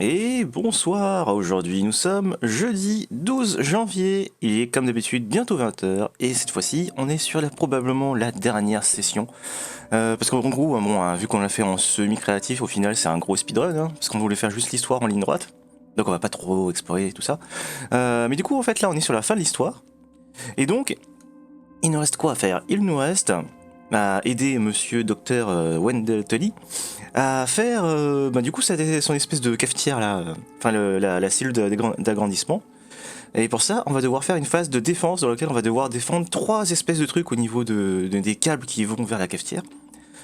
Et bonsoir, aujourd'hui nous sommes jeudi 12 janvier, il est comme d'habitude bientôt 20 h et cette fois-ci on est sur probablement la dernière session. Parce qu'en gros, bon, vu qu'on l'a fait en semi-créatif, au final c'est un gros speedrun, parce qu'on voulait faire juste l'histoire en ligne droite, donc on va pas trop explorer tout ça. Mais du coup en fait là on est sur la fin de l'histoire, et donc il nous reste quoi à faire? Il nous reste à aider monsieur docteur Wendell Tully à faire du coup son espèce de cafetière là, enfin la cellule d'agrandissement. Et pour ça, on va devoir faire une phase de défense dans laquelle on va devoir défendre 3 espèces de trucs au niveau des câbles qui vont vers la cafetière.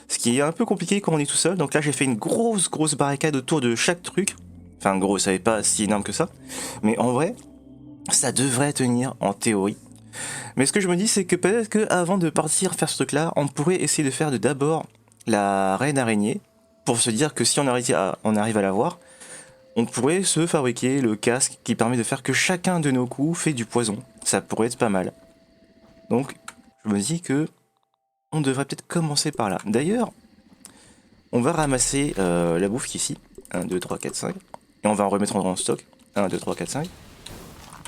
Ce qui est un peu compliqué quand on est tout seul. Donc là, j'ai fait une grosse barricade autour de chaque truc. Enfin, gros, ça n'est pas si énorme que ça. Mais en vrai, ça devrait tenir en théorie. Mais ce que je me dis, c'est que peut-être qu'avant de partir faire ce truc-là, on pourrait essayer de faire d'abord la reine araignée, pour se dire que si on arrive à l'avoir, on pourrait se fabriquer le casque qui permet de faire que chacun de nos coups fait du poison. Ça pourrait être pas mal. Donc, je me dis que on devrait peut-être commencer par là. D'ailleurs, on va ramasser la bouffe qui est ici. 1, 2, 3, 4, 5. Et on va en remettre en stock. 1, 2, 3, 4, 5.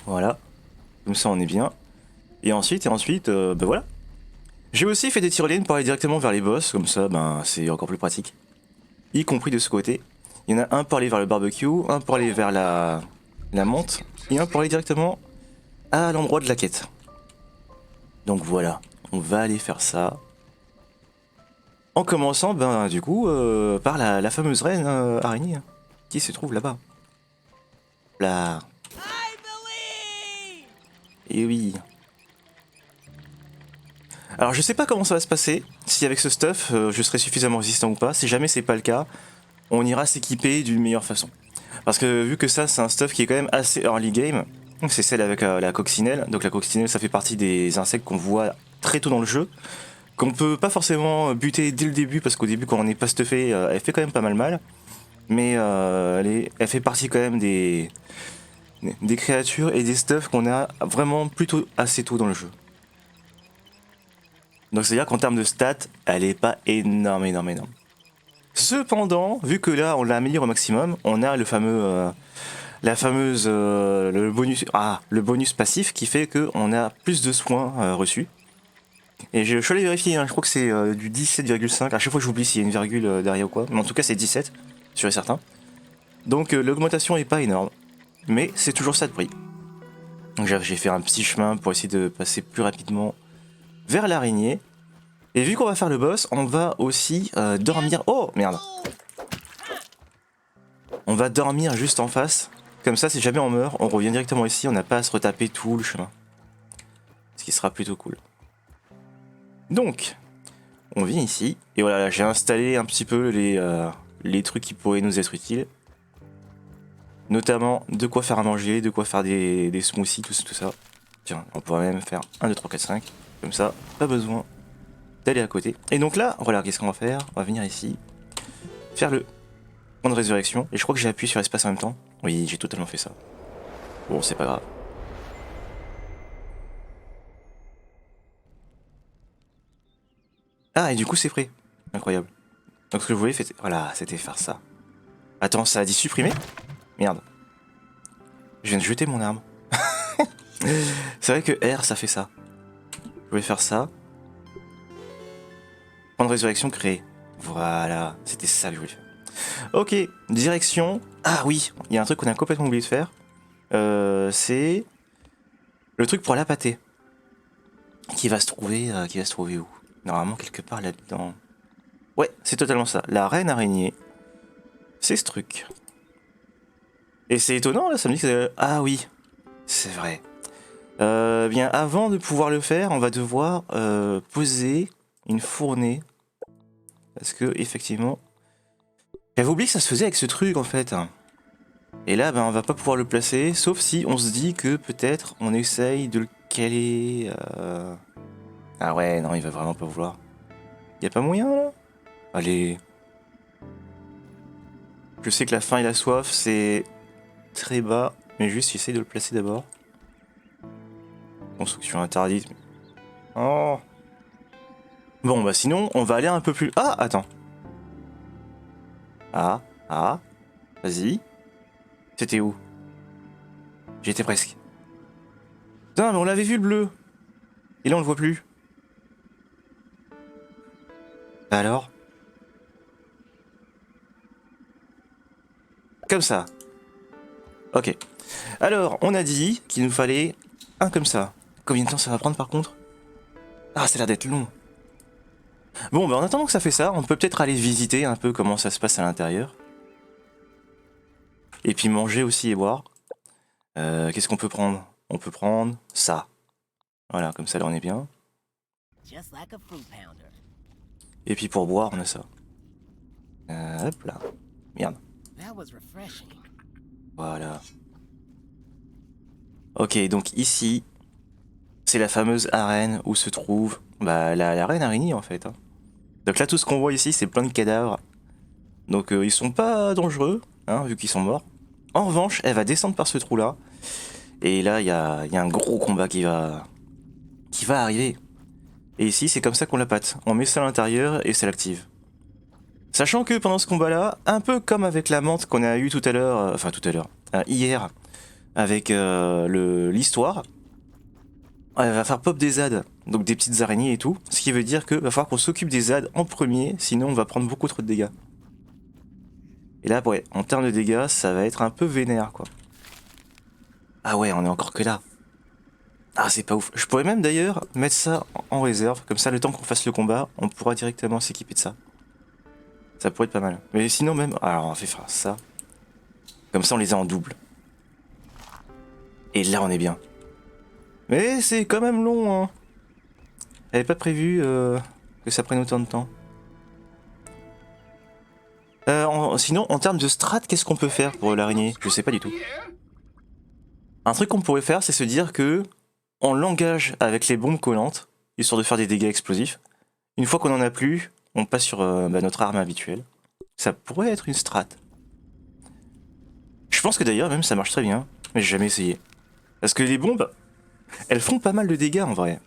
Voilà. Comme ça, on est bien. Et ensuite, voilà. J'ai aussi fait des tyroliennes pour aller directement vers les boss. Comme ça, c'est encore plus pratique. Y compris de ce côté. Il y en a un pour aller vers le barbecue, un pour aller vers la menthe, et un pour aller directement à l'endroit de la quête. Donc voilà, on va aller faire ça. En commençant, du coup, par la fameuse reine araignée, qui se trouve là-bas. Là. Et oui. Alors je sais pas comment ça va se passer, si avec ce stuff, je serai suffisamment résistant ou pas. Si jamais c'est pas le cas, on ira s'équiper d'une meilleure façon. Parce que vu que ça c'est un stuff qui est quand même assez early game, c'est celle avec la coccinelle. Donc la coccinelle ça fait partie des insectes qu'on voit très tôt dans le jeu, qu'on peut pas forcément buter dès le début parce qu'au début quand on n'est pas stuffé, elle fait quand même pas mal. Mais elle fait partie quand même des créatures et des stuffs qu'on a vraiment plutôt assez tôt dans le jeu. Donc c'est à dire qu'en termes de stats, elle est pas énorme. Cependant, vu que là on l'a amélioré au maximum, on a le fameux le bonus passif qui fait qu'on a plus de soins reçus. Et je suis allé vérifier, je crois que c'est du 17,5. À chaque fois j'oublie s'il y a une virgule derrière ou quoi, mais en tout cas c'est 17, sûr et certain. Donc l'augmentation est pas énorme, mais c'est toujours ça de prix. Donc j'ai fait un petit chemin pour essayer de passer plus rapidement vers l'araignée. Et vu qu'on va faire le boss, on va aussi dormir. Oh merde! On va dormir juste en face. Comme ça, si jamais on meurt, on revient directement ici, on n'a pas à se retaper tout le chemin. Ce qui sera plutôt cool. Donc, on vient ici. Et voilà, j'ai installé un petit peu les trucs qui pourraient nous être utiles. Notamment de quoi faire à manger, de quoi faire des smoothies, tout ça. Tiens, on pourrait même faire 1, 2, 3, 4, 5. Comme ça, pas besoin d'aller à côté. Et donc là, voilà, qu'est-ce qu'on va faire? On va venir ici, faire le point de résurrection. Et je crois que j'ai appuyé sur espace en même temps. Oui, j'ai totalement fait ça. Bon, c'est pas grave. Ah, et du coup, c'est prêt. Incroyable. Donc, ce que je voulais, voilà, c'était faire ça. Attends, ça a dit supprimer? Merde. Je viens de jeter mon arme. C'est vrai que R, ça fait ça. Je voulais faire ça. Point de résurrection créé. Voilà, c'était ça que je voulais faire. Ok, direction. Ah oui, il y a un truc qu'on a complètement oublié de faire. C'est le truc pour la pâtée. Qui va se trouver où? Normalement, quelque part là-dedans. Ouais, c'est totalement ça. La reine araignée. C'est ce truc. Et c'est étonnant, là, ça me dit que... Ah oui, c'est vrai. Bien, avant de pouvoir le faire, on va devoir poser une fournée. Parce que, effectivement... J'avais oublié que ça se faisait avec ce truc, en fait. Et là, on va pas pouvoir le placer, sauf si on se dit que peut-être on essaye de le caler... Ah ouais, non, il va vraiment pas vouloir. Y a pas moyen, là? Allez... Je sais que la faim et la soif, c'est très bas, mais juste j'essaye de le placer d'abord. Construction interdite. Oh. Bon, bah sinon, on va aller un peu plus... Ah, attends. Ah, vas-y. C'était où? J'étais presque. Putain, mais on l'avait vu le bleu. Et là on le voit plus. Bah alors? Comme ça. Ok. Alors, on a dit qu'il nous fallait un comme ça. Combien de temps ça va prendre par contre? Ah, ça a l'air d'être long. Bon, bah en attendant que ça fait ça, on peut peut-être aller visiter un peu comment ça se passe à l'intérieur. Et puis manger aussi et boire. Qu'est-ce qu'on peut prendre? On peut prendre ça. Voilà, comme ça là on est bien. Et puis pour boire, on a ça. Hop là. Merde. Voilà. Ok, donc ici, c'est la fameuse arène où se trouve la reine araignée en fait. Hein. Donc là, tout ce qu'on voit ici, c'est plein de cadavres. Donc ils sont pas dangereux, hein, vu qu'ils sont morts. En revanche, elle va descendre par ce trou-là. Et là, il y a un gros combat qui va arriver. Et ici, c'est comme ça qu'on la pâte. On met ça à l'intérieur et ça l'active. Sachant que pendant ce combat-là, un peu comme avec la menthe qu'on a eu tout à l'heure, hier, avec l'histoire, elle va faire pop des ZAD, donc des petites araignées et tout, ce qui veut dire que va falloir qu'on s'occupe des ZAD en premier, sinon on va prendre beaucoup trop de dégâts. Et là, ouais, en termes de dégâts, ça va être un peu vénère, quoi. Ah ouais, on est encore que là. Ah, c'est pas ouf. Je pourrais même d'ailleurs mettre ça en réserve, comme ça le temps qu'on fasse le combat, on pourra directement s'équiper de ça. Ça pourrait être pas mal. Mais sinon même... Alors on va faire ça. Comme ça on les a en double. Et là on est bien. Mais c'est quand même long, hein. J'avais pas prévu que ça prenne autant de temps. Sinon, en termes de strat, qu'est-ce qu'on peut faire pour l'araignée? Je sais pas du tout. Un truc qu'on pourrait faire, c'est se dire que on l'engage avec les bombes collantes, histoire de faire des dégâts explosifs. Une fois qu'on en a plus, on passe sur notre arme habituelle. Ça pourrait être une strat. Je pense que d'ailleurs, même ça marche très bien, mais j'ai jamais essayé. Parce que les bombes, elles font pas mal de dégâts en vrai.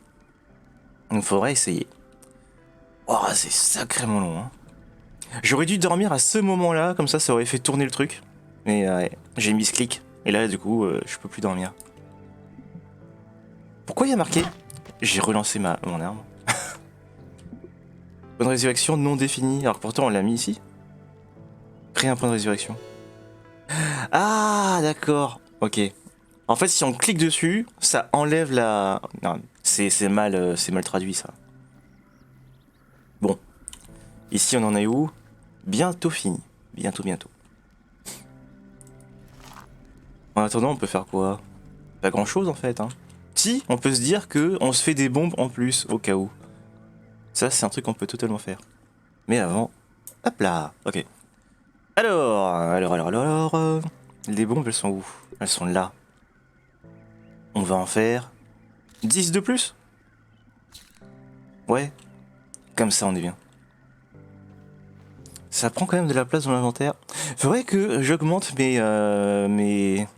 Donc faudrait essayer. Oh, c'est sacrément long, hein. J'aurais dû dormir à ce moment-là, comme ça aurait fait tourner le truc. Mais ouais, j'ai mis ce clic. Et là, du coup, je peux plus dormir. Pourquoi il y a marqué? J'ai relancé mon arme. Point de résurrection non défini. Alors que pourtant, on l'a mis ici. Créer un point de résurrection. Ah, d'accord. Ok. En fait, si on clique dessus, ça enlève la... Non, c'est mal traduit, ça. Bon. Ici, on en est où? Bientôt fini. Bientôt. En attendant, on peut faire quoi? Pas grand chose en fait. Hein. Si, on peut se dire que on se fait des bombes en plus au cas où. Ça, c'est un truc qu'on peut totalement faire. Mais avant, hop là, ok. Alors, les bombes, elles sont où? Elles sont là. On va en faire 10 de plus? Ouais, comme ça on est bien. Ça prend quand même de la place dans l'inventaire. Faudrait que j'augmente mes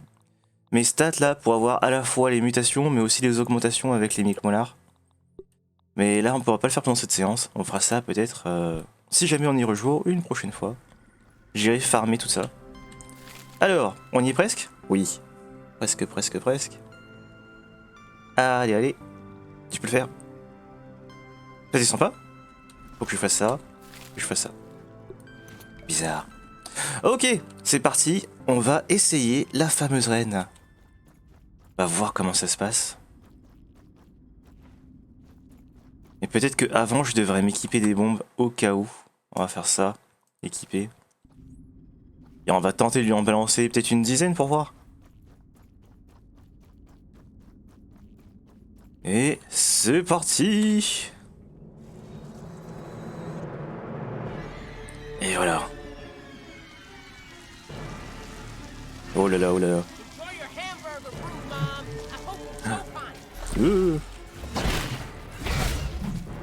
stats là pour avoir à la fois les mutations mais aussi les augmentations avec les micromolars. Mais là on pourra pas le faire pendant cette séance. On fera ça peut-être si jamais on y rejoue une prochaine fois. J'irai farmer tout ça. Alors, on y est presque? Oui. Presque. Allez. Tu peux le faire. Ça descend pas? Faut que je fasse ça. Que je fasse ça. Bizarre. Ok, c'est parti. On va essayer la fameuse reine. On va voir comment ça se passe. Et peut-être que avant je devrais m'équiper des bombes au cas où. On va faire ça. Équiper. Et on va tenter de lui en balancer peut-être une dizaine pour voir. Et c'est parti. Et voilà. Oh là là.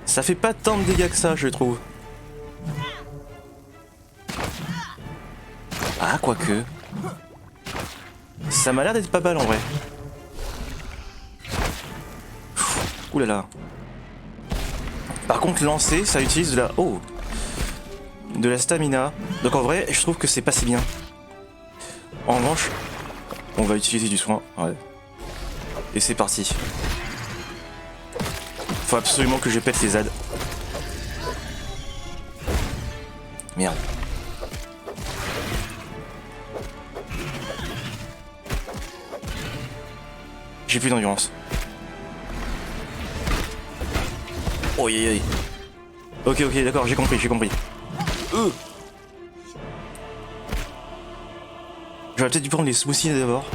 Ça fait pas tant de dégâts que ça, je trouve. Ah, quoique. Ça m'a l'air d'être pas mal en vrai. Ouh là là. Par contre, lancer, ça utilise de la... Oh, de la stamina. Donc en vrai, je trouve que c'est pas si bien. En revanche, On va utiliser du soin, ouais. Et c'est parti. Faut absolument que je pète les ZAD. Merde. J'ai plus d'endurance. Oh aïe aïe. Ok ok d'accord, j'ai compris, j'ai compris. J'aurais peut-être dû prendre les smoothies d'abord.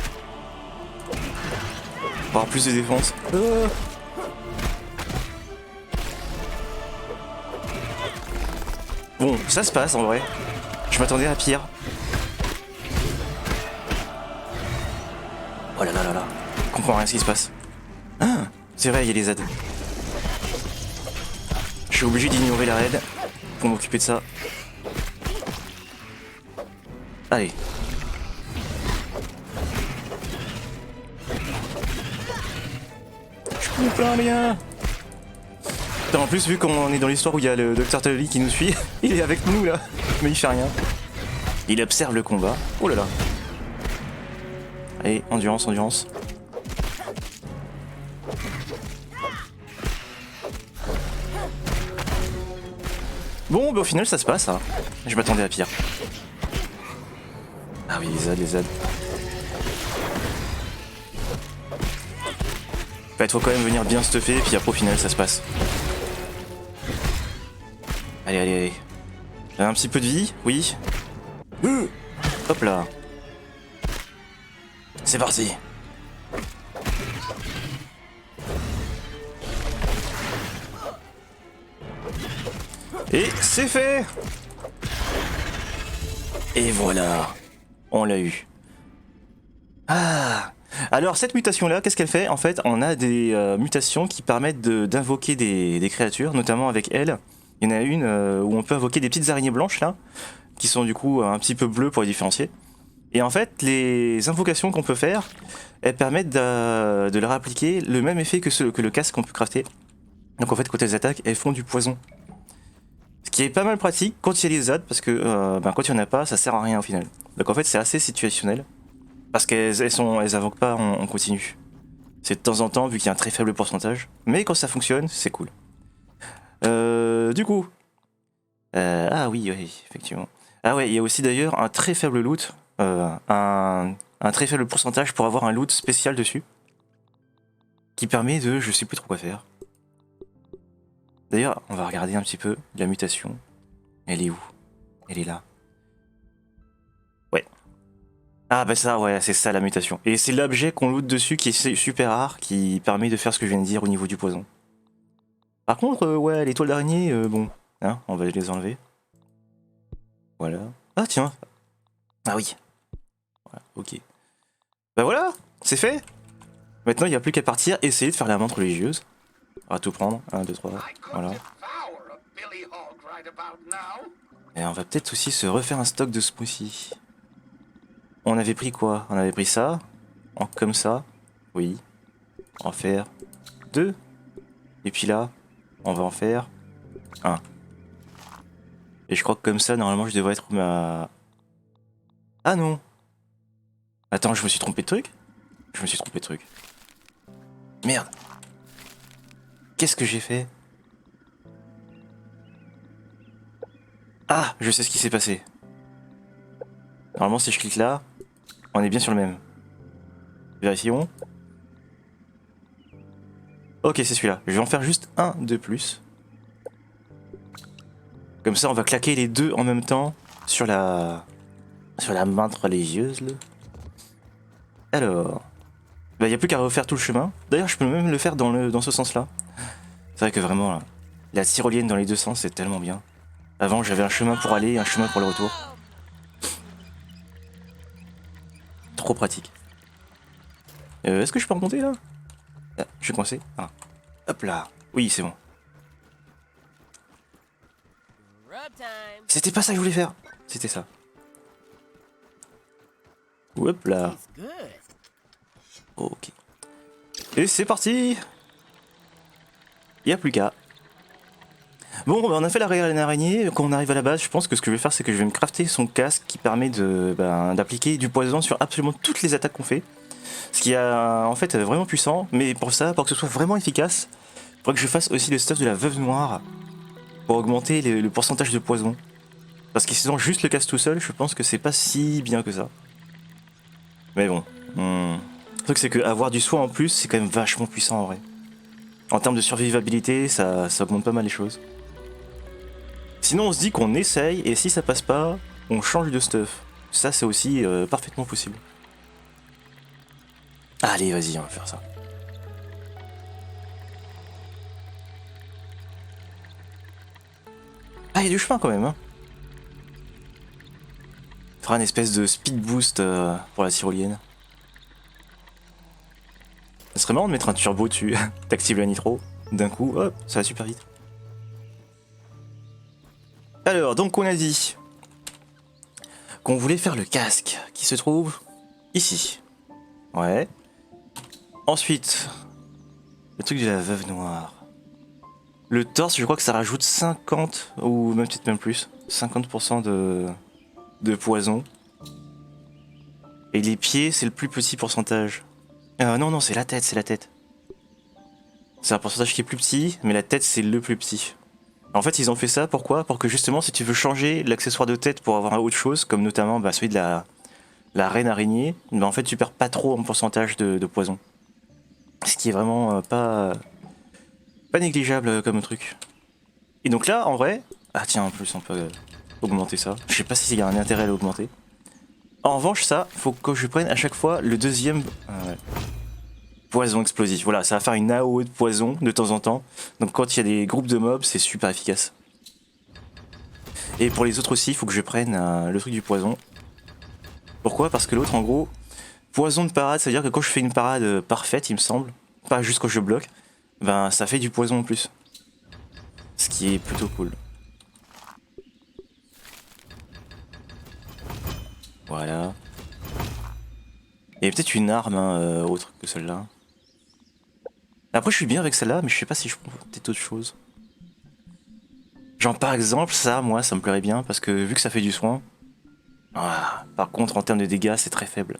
Pour avoir plus de défense. Bon, ça se passe en vrai. Je m'attendais à pire. Oh là là là là. Je comprends rien ce qui se passe. Ah, c'est vrai, il y a les aides. Je suis obligé d'ignorer la raid pour m'occuper de ça. Allez. Je comprends rien. Putain, en plus, vu qu'on est dans l'histoire où il y a le Dr. Tully qui nous suit, il est avec nous là, mais il fait rien. Il observe le combat. Oh là là. Allez, endurance, endurance. Bon, bah au final ça se passe, hein. Je m'attendais à pire. Ah oui, les ZAD, les ZAD. En fait, faut quand même venir bien stuffer, puis après au final ça se passe. Allez, allez, allez. Un petit peu de vie, oui. Hop là. C'est parti. Et c'est fait. Et voilà. On l'a eu. Ah. Alors cette mutation là, qu'est-ce qu'elle fait? En fait, on a des mutations qui permettent d'invoquer des créatures, notamment avec elle. Il y en a une où on peut invoquer des petites araignées blanches là, qui sont du coup un petit peu bleues pour les différencier. Et en fait, les invocations qu'on peut faire, elles permettent de leur appliquer le même effet que le casque qu'on peut crafter. Donc en fait, quand elles attaquent, elles font du poison. Ce qui est pas mal pratique quand il y a les ZAD, parce que quand il n'y en a pas, ça sert à rien au final. Donc en fait, c'est assez situationnel. Parce qu'elles invoquent pas en continu. C'est de temps en temps, vu qu'il y a un très faible pourcentage. Mais quand ça fonctionne, c'est cool. Du coup. Ah oui, oui, effectivement. Ah ouais, il y a aussi d'ailleurs un très faible loot. Un très faible pourcentage pour avoir un loot spécial dessus. Qui permet de... je sais plus trop quoi faire. D'ailleurs, on va regarder un petit peu la mutation. Elle est où? Elle est là. Ouais. Ah bah ça, ouais, c'est ça la mutation. Et c'est l'objet qu'on loot dessus qui est super rare, qui permet de faire ce que je viens de dire au niveau du poison. Par contre, ouais, les toiles d'araignée, bon, hein, on va les enlever. Voilà. Ah tiens. Ah oui. Voilà, ok. Bah voilà, c'est fait. Maintenant, il n'y a plus qu'à partir, essayer de faire la menthe religieuse. On va tout prendre. 1, 2, 3. Voilà. Et on va peut-être aussi se refaire un stock de smoothie. On avait pris quoi? On avait pris ça. Comme ça. Oui. On va en faire 2. Et puis là, on va en faire 1. Et je crois que comme ça, normalement, je devrais être ma... Ah non. Attends, je me suis trompé de truc? Je me suis trompé de truc. Merde. Qu'est-ce que j'ai fait? Ah, je sais ce qui s'est passé. Normalement, si je clique là, on est bien sur le même. Vérifions. Ok, c'est celui-là. Je vais en faire juste un de plus. Comme ça, on va claquer les deux en même temps sur la menthe religieuse. Là. Alors, bah, il n'y a plus qu'à refaire tout le chemin. D'ailleurs, je peux même le faire dans ce sens-là. C'est vrai que vraiment, là, la tyrolienne dans les deux sens, c'est tellement bien. Avant, j'avais un chemin pour aller et un chemin pour le retour. Trop pratique. Est-ce que je peux remonter là? Ah, je suis coincé. Ah. Hop là. Oui, c'est bon. C'était pas ça que je voulais faire. C'était ça. Hop là. Ok. Et c'est parti. Il n'y a plus qu'à. Bon, on a fait la reine araignée. Quand on arrive à la base, je pense que ce que je vais faire, c'est que je vais me crafter son casque qui permet d'appliquer du poison sur absolument toutes les attaques qu'on fait. Ce qui est en fait vraiment puissant. Mais pour ça, pour que ce soit vraiment efficace, il faudrait que je fasse aussi le stuff de la veuve noire pour augmenter le pourcentage de poison. Parce que sinon, juste le casque tout seul, je pense que c'est pas si bien que ça. Mais bon. Le truc, c'est qu'avoir du soin en plus, c'est quand même vachement puissant en vrai. En termes de survivabilité, ça augmente pas mal les choses. Sinon, on se dit qu'on essaye, et si ça passe pas, on change de stuff. Ça, c'est aussi parfaitement possible. Allez, vas-y, on va faire ça. Ah, il y a du chemin quand même, hein. Il fera une espèce de speed boost pour la tyrolienne. Ça serait marrant de mettre un turbo dessus. T'actives la nitro, d'un coup, hop, ça va super vite. Alors, donc on a dit qu'on voulait faire le casque, qui se trouve ici. Ouais. Ensuite, le truc de la veuve noire. Le torse, je crois que ça rajoute 50, ou même peut-être même plus, 50% de poison. Et les pieds, c'est le plus petit pourcentage. Non, c'est la tête, c'est la tête. C'est un pourcentage qui est plus petit, mais la tête, c'est le plus petit. En fait, ils ont fait ça, pourquoi? Pour que justement, si tu veux changer l'accessoire de tête pour avoir autre chose, comme notamment celui de la reine araignée, en fait, tu perds pas trop en pourcentage de poison. Ce qui est vraiment pas négligeable comme truc. Et donc là, en vrai... Ah tiens, en plus, on peut augmenter ça. Je sais pas s'il y a un intérêt à l'augmenter. En revanche, ça, faut que je prenne à chaque fois le deuxième... poison explosif. Voilà, ça va faire une AOE de poison de temps en temps. Donc quand il y a des groupes de mobs, c'est super efficace. Et pour les autres aussi, il faut que je prenne le truc du poison. Pourquoi? Parce que l'autre, en gros, poison de parade, ça veut dire que quand je fais une parade parfaite, il me semble, pas juste quand je bloque, ben ça fait du poison en plus. Ce qui est plutôt cool. Voilà. Il y a peut-être une arme autre que celle-là. Après, je suis bien avec celle-là, mais je sais pas si je prends peut-être autre chose. Genre, par exemple, ça, moi, ça me plairait bien, parce que vu que ça fait du soin... Ah, par contre, en termes de dégâts, c'est très faible.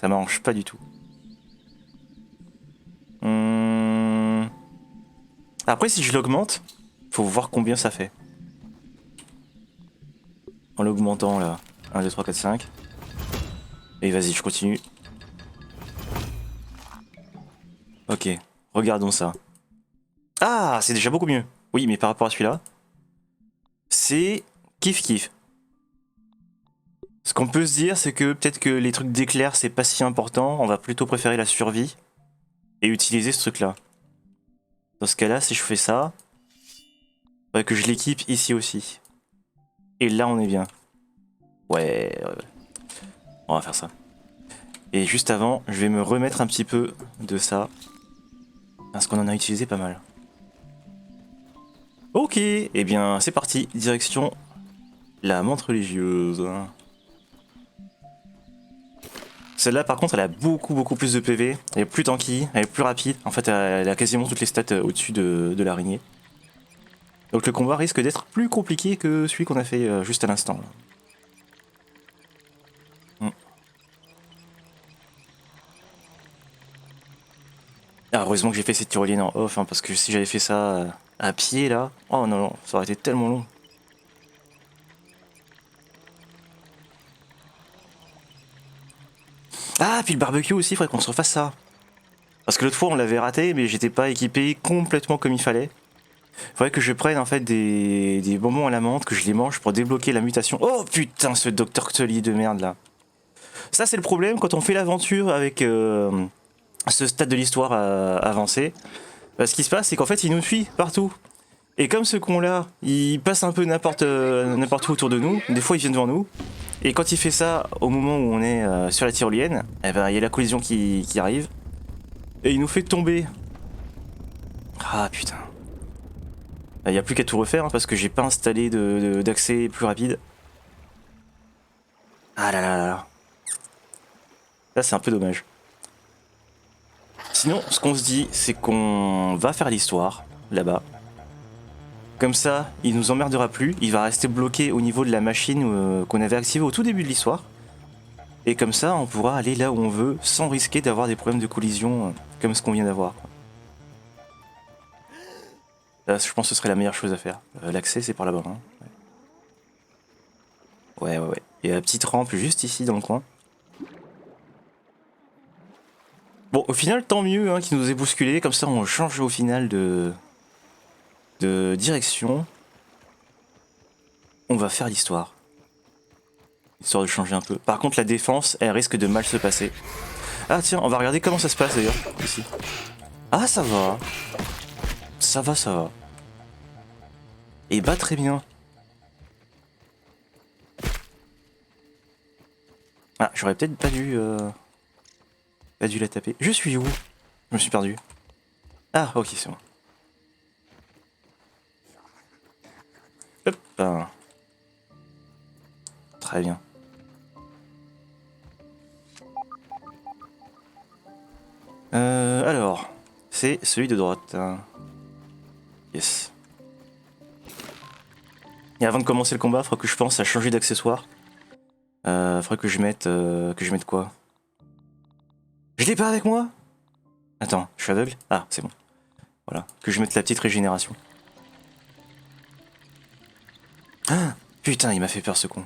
Ça m'arrange pas du tout. Après, si je l'augmente, faut voir combien ça fait. En l'augmentant, là. 1, 2, 3, 4, 5. Et vas-y, je continue. Ok, regardons ça. Ah, c'est déjà beaucoup mieux. Oui, mais par rapport à celui-là, c'est kiff. Ce qu'on peut se dire, c'est que peut-être que les trucs d'éclair, c'est pas si important. On va plutôt préférer la survie et utiliser ce truc-là. Dans ce cas-là, si je fais ça, faudrait que je l'équipe ici aussi. Et là, on est bien. Ouais. On va faire ça. Et juste avant, je vais me remettre un petit peu de ça. Parce qu'on en a utilisé pas mal. Ok, et bien c'est parti. Direction la menthe religieuse. Celle-là, par contre, elle a beaucoup plus de PV. Elle est plus tanky, elle est plus rapide. En fait, elle a quasiment toutes les stats au-dessus de l'araignée. Donc le combat risque d'être plus compliqué que celui qu'on a fait juste à l'instant. Ah, heureusement que j'ai fait cette tyrolienne en off, hein, parce que si j'avais fait ça à pied là... Oh non, ça aurait été tellement long. Ah, puis le barbecue aussi, il faudrait qu'on se refasse ça. Parce que l'autre fois on l'avait raté, mais j'étais pas équipé complètement comme il fallait. Faudrait que je prenne en fait des bonbons à la menthe, que je les mange pour débloquer la mutation. Oh putain, ce docteur Ctolly de merde là. Ça c'est le problème quand on fait l'aventure avec ce stade de l'histoire avancé. Ce qui se passe c'est qu'en fait il nous suit partout. Et comme ce con là, il passe un peu n'importe où autour de nous, des fois il vient devant nous. Et quand il fait ça au moment où on est sur la tyrolienne, eh ben il y a la collision qui arrive. Et il nous fait tomber. Ah putain. Il n'y a plus qu'à tout refaire hein, parce que j'ai pas installé d'accès plus rapide. Ah là là là là. Là c'est un peu dommage. Sinon ce qu'on se dit c'est qu'on va faire l'histoire là-bas. Comme ça, il nous emmerdera plus, il va rester bloqué au niveau de la machine qu'on avait activée au tout début de l'histoire. Et comme ça, on pourra aller là où on veut sans risquer d'avoir des problèmes de collision comme ce qu'on vient d'avoir. Là, je pense que ce serait la meilleure chose à faire. L'accès, c'est par là-bas. Hein. Ouais. Il y a la petite rampe juste ici dans le coin. Bon, au final, tant mieux hein, qu'il nous ait bousculé. Comme ça, on change au final de direction. On va faire l'histoire. Histoire de changer un peu. Par contre, la défense, elle risque de mal se passer. Ah tiens, on va regarder comment ça se passe d'ailleurs, ici. Ah, ça va. Ça va. Et bah très bien. Ah, j'aurais peut-être pas dû la taper. Je suis où? Je me suis perdu. Ah, ok, c'est bon. Hop. Très bien. Alors, c'est celui de droite. Yes. Et avant de commencer le combat, il faudra que je pense à changer d'accessoire. Faudrait que je mette quoi? Je l'ai pas avec moi? Attends, je suis aveugle? Ah, c'est bon. Voilà, que je mette la petite régénération. Ah, putain, il m'a fait peur ce con.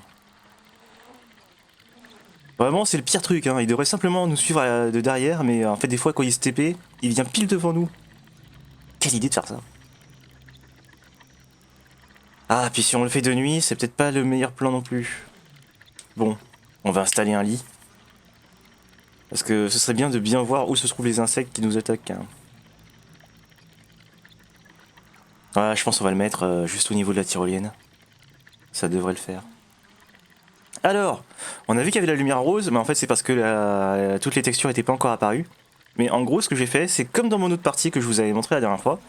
Vraiment, c'est le pire truc, hein. Il devrait simplement nous suivre de derrière, mais en fait, des fois, quand il se TP, il vient pile devant nous. Quelle idée de faire ça. Ah, puis si on le fait de nuit, c'est peut-être pas le meilleur plan non plus. Bon, on va installer un lit. Parce que ce serait bien de bien voir où se trouvent les insectes qui nous attaquent. Hein. Ouais, je pense qu'on va le mettre juste au niveau de la tyrolienne. Ça devrait le faire. Alors, on a vu qu'il y avait la lumière rose, mais en fait c'est parce que toutes les textures n'étaient pas encore apparues. Mais en gros, ce que j'ai fait, c'est comme dans mon autre partie que je vous avais montré la dernière fois.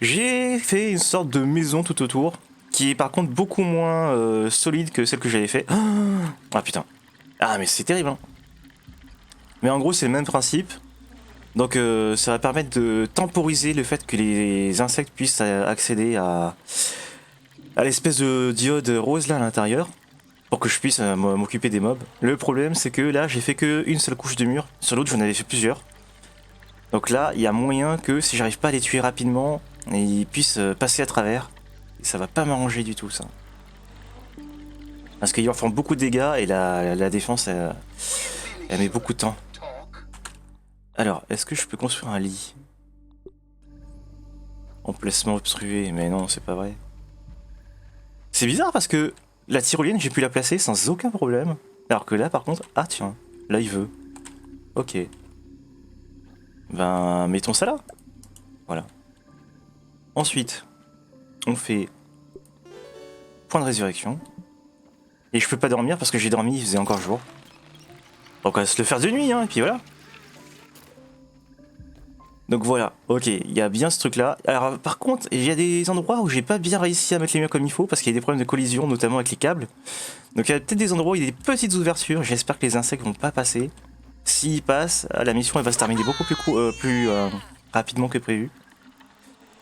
J'ai fait une sorte de maison tout autour, qui est par contre beaucoup moins solide que celle que j'avais fait. Ah putain. Ah mais c'est terrible hein. Mais en gros c'est le même principe. Donc ça va permettre de temporiser le fait que les insectes puissent accéder à l'espèce de diode rose là à l'intérieur. Pour que je puisse m'occuper des mobs. Le problème c'est que là j'ai fait qu'une seule couche de mur. Sur l'autre j'en avais fait plusieurs. Donc là il y a moyen que si j'arrive pas à les tuer rapidement, ils puissent passer à travers. Et ça va pas m'arranger du tout ça. Parce qu'ils en font beaucoup de dégâts et la défense elle met beaucoup de temps. Alors, est-ce que je peux construire un lit? Emplacement obstrué, mais non, c'est pas vrai. C'est bizarre parce que la tyrolienne, j'ai pu la placer sans aucun problème. Alors que là, par contre, ah tiens, là il veut. Ok. Ben, mettons ça là. Voilà. Ensuite, on fait point de résurrection. Et je peux pas dormir parce que j'ai dormi, il faisait encore jour. Donc on va se le faire de nuit, hein, et puis voilà. Donc voilà, ok, il y a bien ce truc là. Alors par contre, il y a des endroits où j'ai pas bien réussi à mettre les murs comme il faut parce qu'il y a des problèmes de collision, notamment avec les câbles. Donc il y a peut-être des endroits où il y a des petites ouvertures, j'espère que les insectes vont pas passer. S'ils passent, la mission elle va se terminer beaucoup plus rapidement que prévu.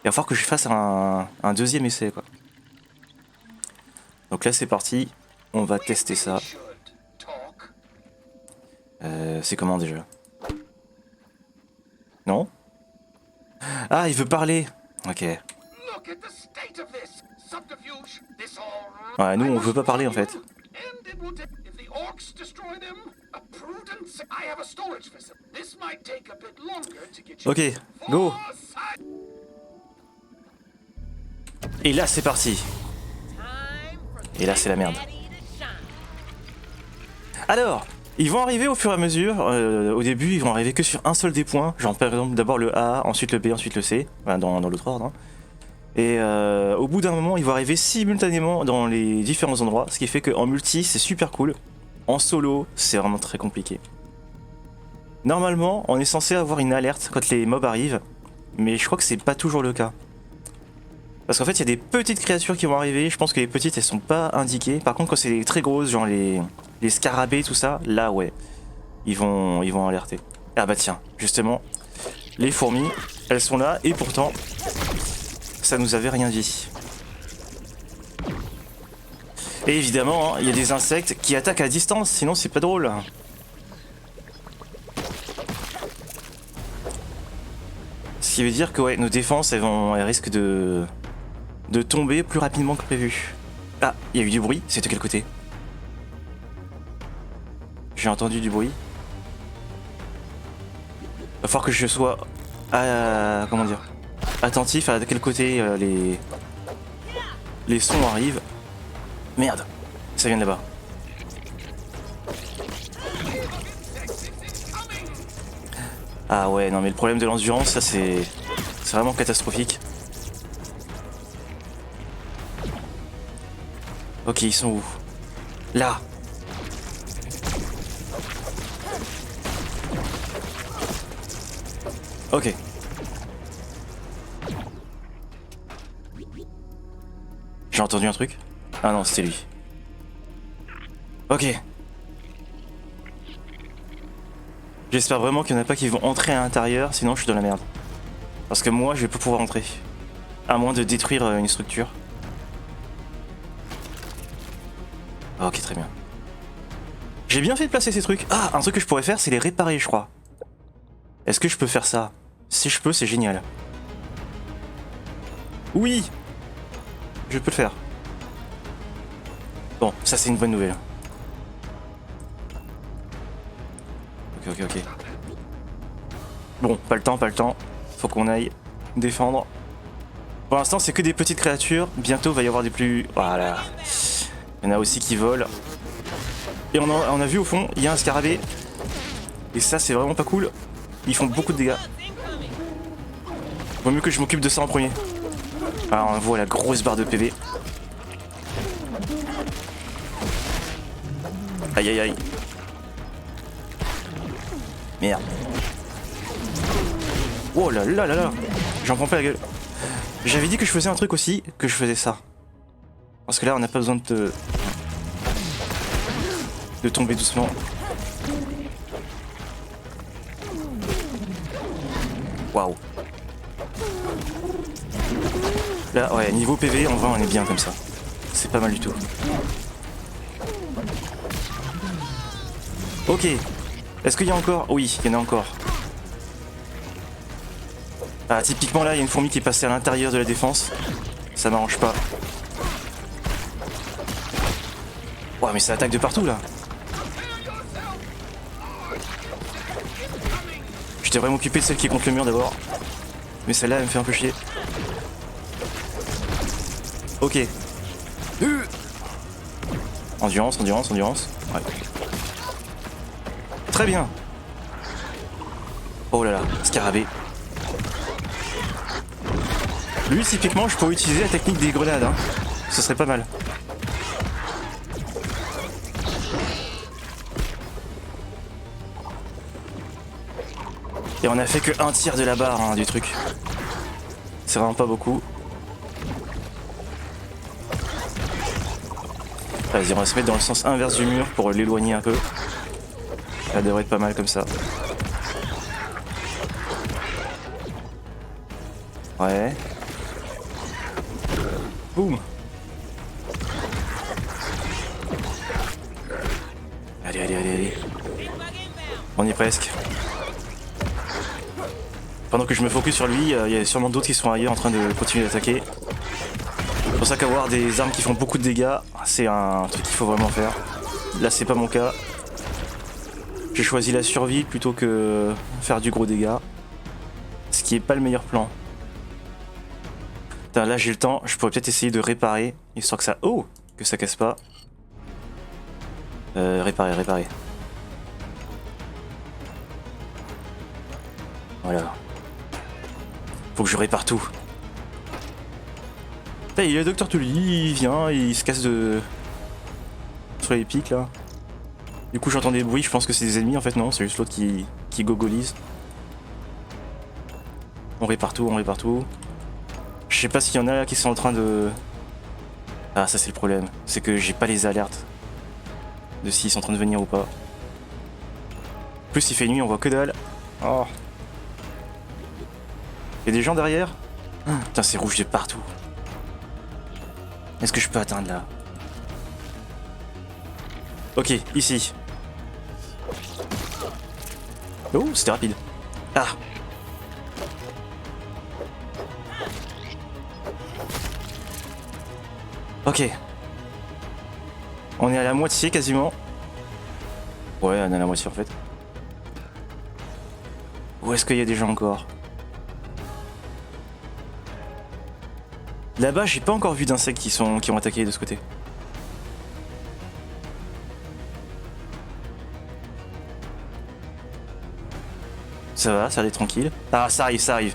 Il va falloir que je fasse un deuxième essai quoi. Donc là c'est parti, on va tester ça. C'est comment déjà? Non? Ah, il veut parler. Ok. Ouais, nous on veut pas parler en fait. Ok, go. Et là c'est parti. Et là c'est la merde. Alors, ils vont arriver au fur et à mesure. Au début, ils vont arriver que sur un seul des points. Genre par exemple d'abord le A, ensuite le B, ensuite le C. Enfin, dans l'autre ordre. Hein. Et au bout d'un moment, ils vont arriver simultanément dans les différents endroits. Ce qui fait qu'en multi, c'est super cool. En solo, c'est vraiment très compliqué. Normalement, on est censé avoir une alerte quand les mobs arrivent. Mais je crois que c'est pas toujours le cas. Parce qu'en fait, il y a des petites créatures qui vont arriver. Je pense que les petites, elles sont pas indiquées. Par contre, quand c'est les très grosses, genre les scarabées, tout ça, là, ouais. Ils vont alerter. Ah bah tiens, justement, les fourmis, elles sont là. Et pourtant, ça nous avait rien dit. Et évidemment, il y a des insectes qui attaquent à distance, sinon c'est pas drôle. Ce qui veut dire que ouais, nos défenses elles risquent de tomber plus rapidement que prévu. Ah, il y a eu du bruit, c'est de quel côté? J'ai entendu du bruit. Va falloir que je sois comment dire, attentif à de quel côté les sons arrivent. Merde, ça vient de là-bas. Ah ouais, non mais le problème de l'endurance, ça c'est vraiment catastrophique. Ok, ils sont où? Là. Ok. J'ai entendu un truc? Ah non, c'était lui. Ok. J'espère vraiment qu'il n'y en a pas qui vont entrer à l'intérieur, sinon je suis dans la merde. Parce que moi, je vais pas pouvoir entrer. À moins de détruire une structure. Ok, très bien. J'ai bien fait de placer ces trucs. Ah, un truc que je pourrais faire, c'est les réparer, je crois. Est-ce que je peux faire ça? Si je peux, c'est génial. Oui! Je peux le faire. Bon, ça c'est une bonne nouvelle. Ok. Bon, pas le temps. Faut qu'on aille défendre. Pour l'instant, c'est que des petites créatures. Bientôt, il va y avoir des plus... Voilà. Il y en a aussi qui volent. Et on a vu au fond, il y a un scarabée. Et ça, c'est vraiment pas cool. Ils font beaucoup de dégâts. Vaut mieux que je m'occupe de ça en premier. Alors, on voit la grosse barre de PV. Aïe. Merde. Oh là là. J'en prends pas la gueule. J'avais dit que je faisais un truc aussi, que je faisais ça. Parce que là, on n'a pas besoin de tomber doucement. Waouh. Là, ouais, niveau PV, en vrai, on est bien comme ça. C'est pas mal du tout. Ok. Est-ce qu'il y a encore? Oui, il y en a encore. Ah, typiquement là, il y a une fourmi qui est passée à l'intérieur de la défense. Ça m'arrange pas. Ouais, mais ça attaque de partout là. Je devrais m'occuper de celle qui est contre le mur d'abord. Mais celle-là, elle me fait un peu chier. Ok. Endurance. Ouais. Très bien. Oh là là, scarabée. Lui, typiquement, je pourrais utiliser la technique des grenades. Hein. Ce serait pas mal. Et on a fait que un tiers de la barre hein, du truc. C'est vraiment pas beaucoup. Vas-y, on va se mettre dans le sens inverse du mur pour l'éloigner un peu. Ça devrait être pas mal comme ça. Ouais. Boum. Allez. On y est presque. Pendant que je me focus sur lui, il y a sûrement d'autres qui sont ailleurs en train de continuer d'attaquer. C'est pour ça qu'avoir des armes qui font beaucoup de dégâts, c'est un truc qu'il faut vraiment faire. Là, c'est pas mon cas. J'ai choisi la survie plutôt que faire du gros dégât. Ce qui est pas le meilleur plan. Putain, là, j'ai le temps. Je pourrais peut-être essayer de réparer, histoire que ça... Oh! Que ça casse pas. Réparer. Voilà. Faut que je répare tout. Là, il y a le docteur Tully, il vient, il se casse de... sur les pics là. Du coup j'entends des bruits, je pense que c'est des ennemis en fait, non, c'est juste l'autre qui gogolise. On répare tout. Je sais pas s'il y en a là qui sont en train de... Ah ça c'est le problème, c'est que j'ai pas les alertes de s'ils sont en train de venir ou pas. En plus il fait nuit, on voit que dalle. Oh. Il y a des gens derrière. Putain c'est rouge de partout. Est-ce que je peux atteindre là? Ok, ici. Oh, c'était rapide. Ah. Ok. On est à la moitié quasiment. Ouais, on est à la moitié en fait. Où est-ce qu'il y a des gens encore? Là-bas, j'ai pas encore vu d'insectes qui ont attaqué de ce côté. Ça va, ça allait tranquille. Ah, ça arrive, ça arrive.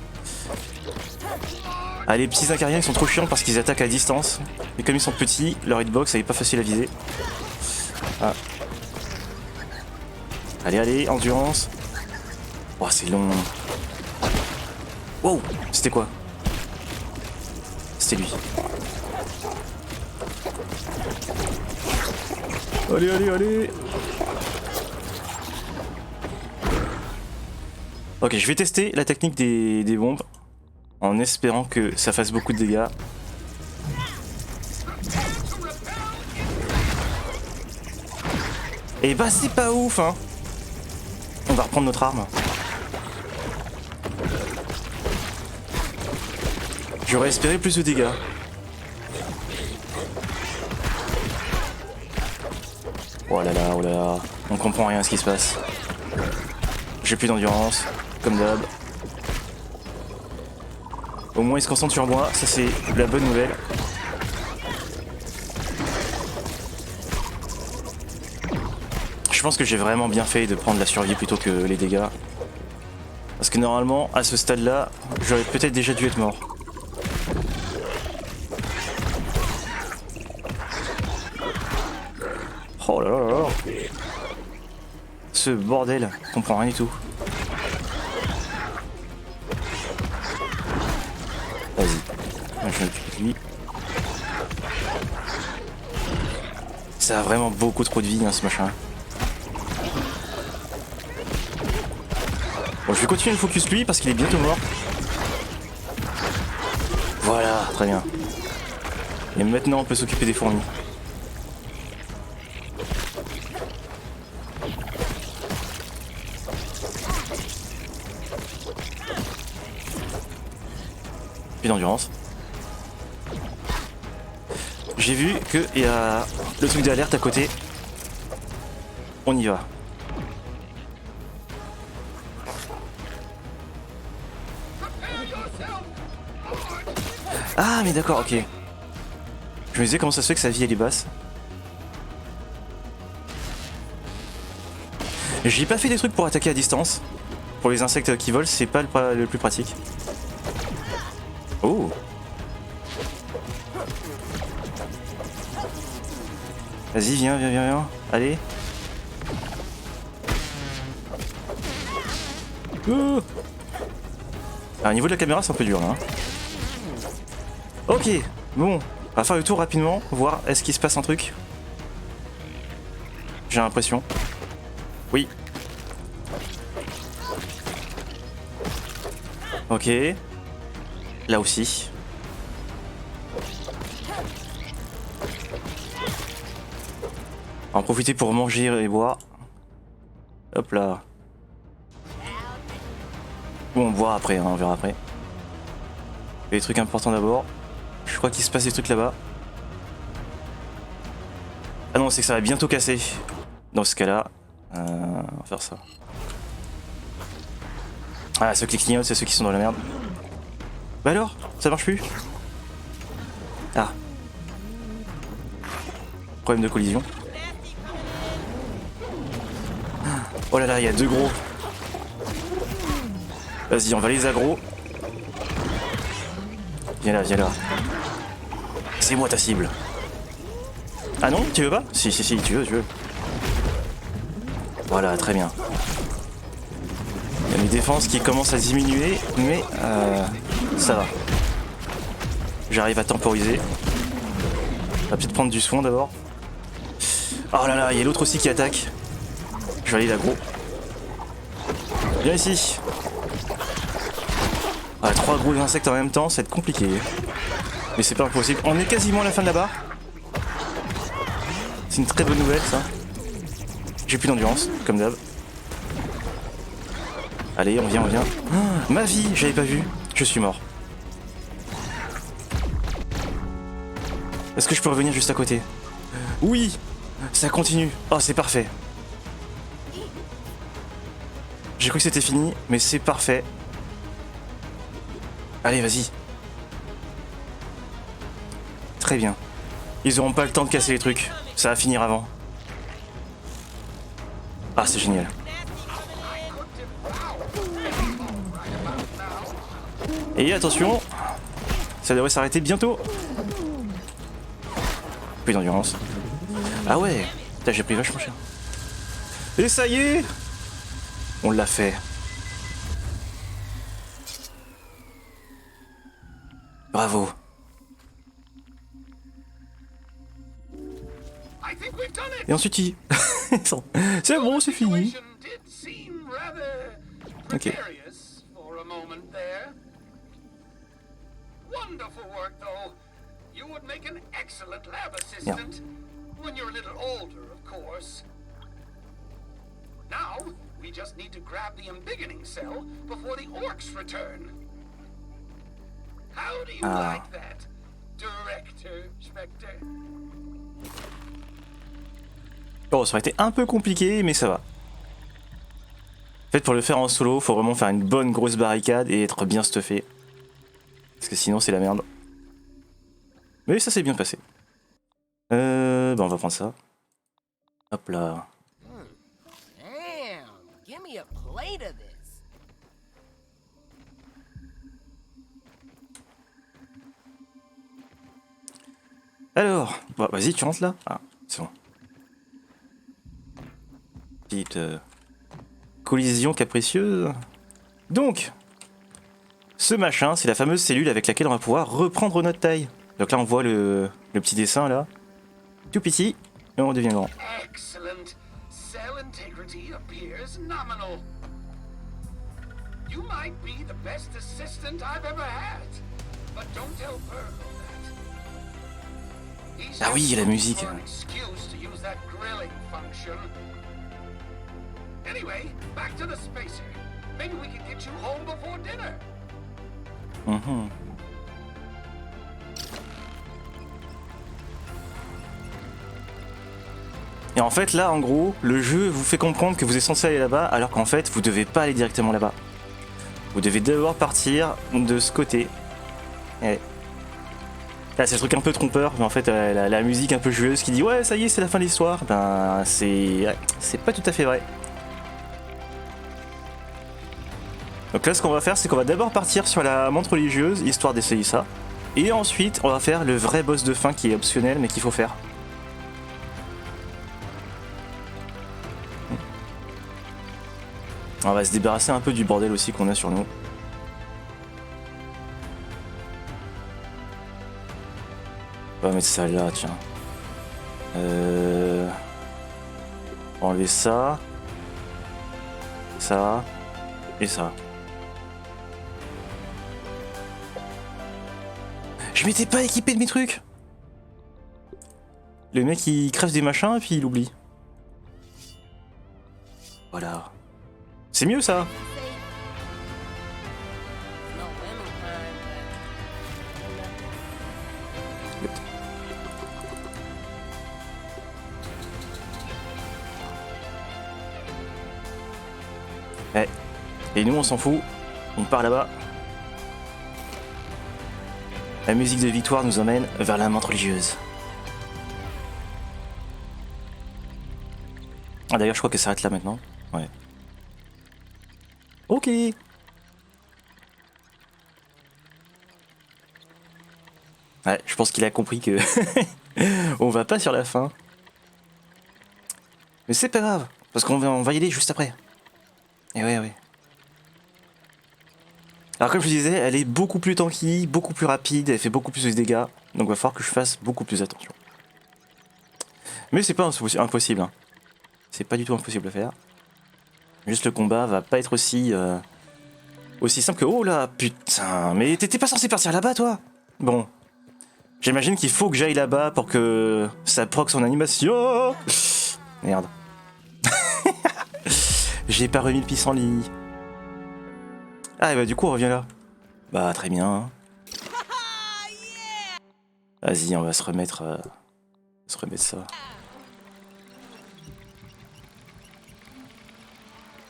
Ah, les petits acariens ils sont trop chiants parce qu'ils attaquent à distance. Et comme ils sont petits, leur hitbox elle est pas facile à viser. Ah. Allez, allez, endurance. Oh, c'est long. Wow, c'était quoi? C'était lui. Allez, allez, allez. Ok, je vais tester la technique des bombes en espérant que ça fasse beaucoup de dégâts. Et bah c'est pas ouf hein. On va reprendre notre arme. J'aurais espéré plus de dégâts. Oh là là, oh là là. On comprend rien à ce qui se passe. J'ai plus d'endurance, comme d'hab. Au moins il se concentre sur moi, ça c'est la bonne nouvelle. Je pense que j'ai vraiment bien fait de prendre la survie plutôt que les dégâts. Parce que normalement, à ce stade-là, j'aurais peut-être déjà dû être mort. Oh là là là là. Ce bordel, je comprends rien du tout. Vas-y, je m'occupe de lui. Ça a vraiment beaucoup trop de vie hein, ce machin. Bon, je vais continuer de focus lui parce qu'il est bientôt mort. Voilà, très bien. Et maintenant on peut s'occuper des fourmis. Plus d'endurance. J'ai vu qu'il y a le truc d'alerte à côté. On y va. Ah mais d'accord, ok. Je me disais comment ça se fait que sa vie elle est basse. J'ai pas fait des trucs pour attaquer à distance. Pour les insectes qui volent, c'est pas le plus pratique. Oh. Vas-y, viens, viens, viens, viens. Allez. Alors, au niveau de la caméra, c'est un peu dur là. Hein. Ok, bon. On va faire le tour rapidement, voir est-ce qu'il se passe un truc. J'ai l'impression. Oui. Ok. Là aussi. On va en profiter pour manger et boire. Hop là. Bon, on boira après, hein, on verra après. Les trucs importants d'abord. Je crois qu'il se passe des trucs là-bas. Ah non, c'est que ça va bientôt casser. Dans ce cas-là, on va faire ça. Ah, ceux qui clignotent, c'est ceux qui sont dans la merde. Bah alors, ça marche plus? Ah. Problème de collision. Oh là là, il y a deux gros. Vas-y, on va les aggro. Viens là, viens là. C'est moi ta cible. Ah non, tu veux pas? Si, si, si, tu veux, tu veux. Voilà, très bien. Il y a mes défenses qui commencent à diminuer, mais ça va. J'arrive à temporiser. On va peut-être prendre du soin d'abord. Oh là là, il y a l'autre aussi qui attaque. Je vais aller l'aggro. Viens ici. Ah, 3 gros insectes en même temps, ça va être compliqué. Mais c'est pas impossible. On est quasiment à la fin de la barre. C'est une très bonne nouvelle ça. J'ai plus d'endurance, comme d'hab. Allez, on vient, on vient. Oh, ma vie, j'avais pas vu. Je suis mort. Est-ce que je peux revenir juste à côté? Oui, ça continue. Oh, c'est parfait. J'ai cru que c'était fini, mais c'est parfait. Allez, vas-y. Très bien. Ils auront pas le temps de casser les trucs. Ça va finir avant. Ah, c'est génial. Et attention, ça devrait s'arrêter bientôt. Plus d'endurance. Ah ouais, j'ai pris vachement cher. Et ça y est, on l'a fait. Bravo. Et ensuite il... c'est bon, c'est fini. Ok. Wonderful work, though. You would make an excellent lab assistant when you're a little older, of course. Now, we just need to grab the embiggening cell before the orcs return. How do you like that, Director Spectre? Bon, ça aurait été un peu compliqué, mais ça va. En fait, pour le faire en solo, faut vraiment faire une bonne grosse barricade et être bien stuffé. Parce que sinon, c'est la merde. Mais ça s'est bien passé. Bah on va prendre ça. Hop là. Damn, give me a plate of this. Alors, bah, vas-y, tu rentres là. Ah, c'est bon. Petite collision capricieuse. Donc, ce machin, c'est la fameuse cellule avec laquelle on va pouvoir reprendre notre taille. Donc là, on voit le petit dessin là. Tout petit, et on devient grand. Excellent. Cell integrity appears nominal. You might be the best assistant I've ever had, but don't tell Pearl that. He's Ah oui, la musique. an excuse to use that grilling function. Anyway, back to the spacer. Maybe we can get you home before dinner. Mhm. Et en fait là en gros le jeu vous fait comprendre que vous êtes censé aller là-bas alors qu'en fait vous devez pas aller directement là-bas. Vous devez d'abord partir de ce côté. Et là c'est le truc un peu trompeur mais en fait la musique un peu joueuse qui dit ouais ça y est c'est la fin de l'histoire, ben c'est pas tout à fait vrai. Donc là ce qu'on va faire c'est qu'on va d'abord partir sur la montre religieuse histoire d'essayer ça. Et ensuite on va faire le vrai boss de fin qui est optionnel mais qu'il faut faire. On va se débarrasser un peu du bordel aussi qu'on a sur nous. On va mettre ça là, tiens. Enlever ça. Ça. Et ça. Je m'étais pas équipé de mes trucs. Le mec il crève des machins et puis il oublie. Voilà. C'est mieux ça. Ouais. Et nous on s'en fout. On part là-bas. La musique de victoire nous emmène vers la montre religieuse. Ah d'ailleurs je crois qu'elle s'arrête là maintenant. Ouais. Ok. Ouais, je pense qu'il a compris que on va pas sur la fin. Mais c'est pas grave, parce on va y aller juste après. Et ouais, ouais. Alors comme je disais, elle est beaucoup plus tanky, beaucoup plus rapide, elle fait beaucoup plus de dégâts. Donc il va falloir que je fasse beaucoup plus attention. Mais c'est pas impossible. Hein. C'est pas du tout impossible à faire. Juste le combat va pas être aussi simple que... Oh là, putain, mais t'étais pas censé partir là-bas, toi? Bon. J'imagine qu'il faut que j'aille là-bas pour que ça proc son animation. Merde. J'ai pas remis le pissenlit. Ah, et bah du coup, on revient là. Bah, très bien. Vas-y, on va se remettre ça.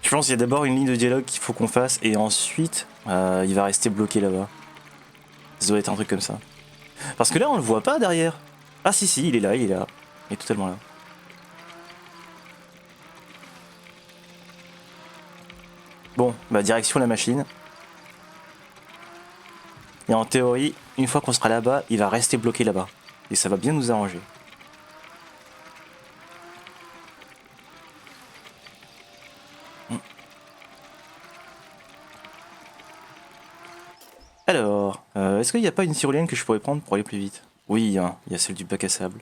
Je pense qu'il y a d'abord une ligne de dialogue qu'il faut qu'on fasse et ensuite il va rester bloqué là-bas. Ça doit être un truc comme ça. Parce que là on le voit pas derrière. Ah si si, il est là, il est là. Il est totalement là. Bon, bah direction la machine. Et en théorie, une fois qu'on sera là-bas, il va rester bloqué là-bas. Et ça va bien nous arranger. Alors, est-ce qu'il n'y a pas une tyrolienne que je pourrais prendre pour aller plus vite? Oui, hein, il y a celle du bac à sable.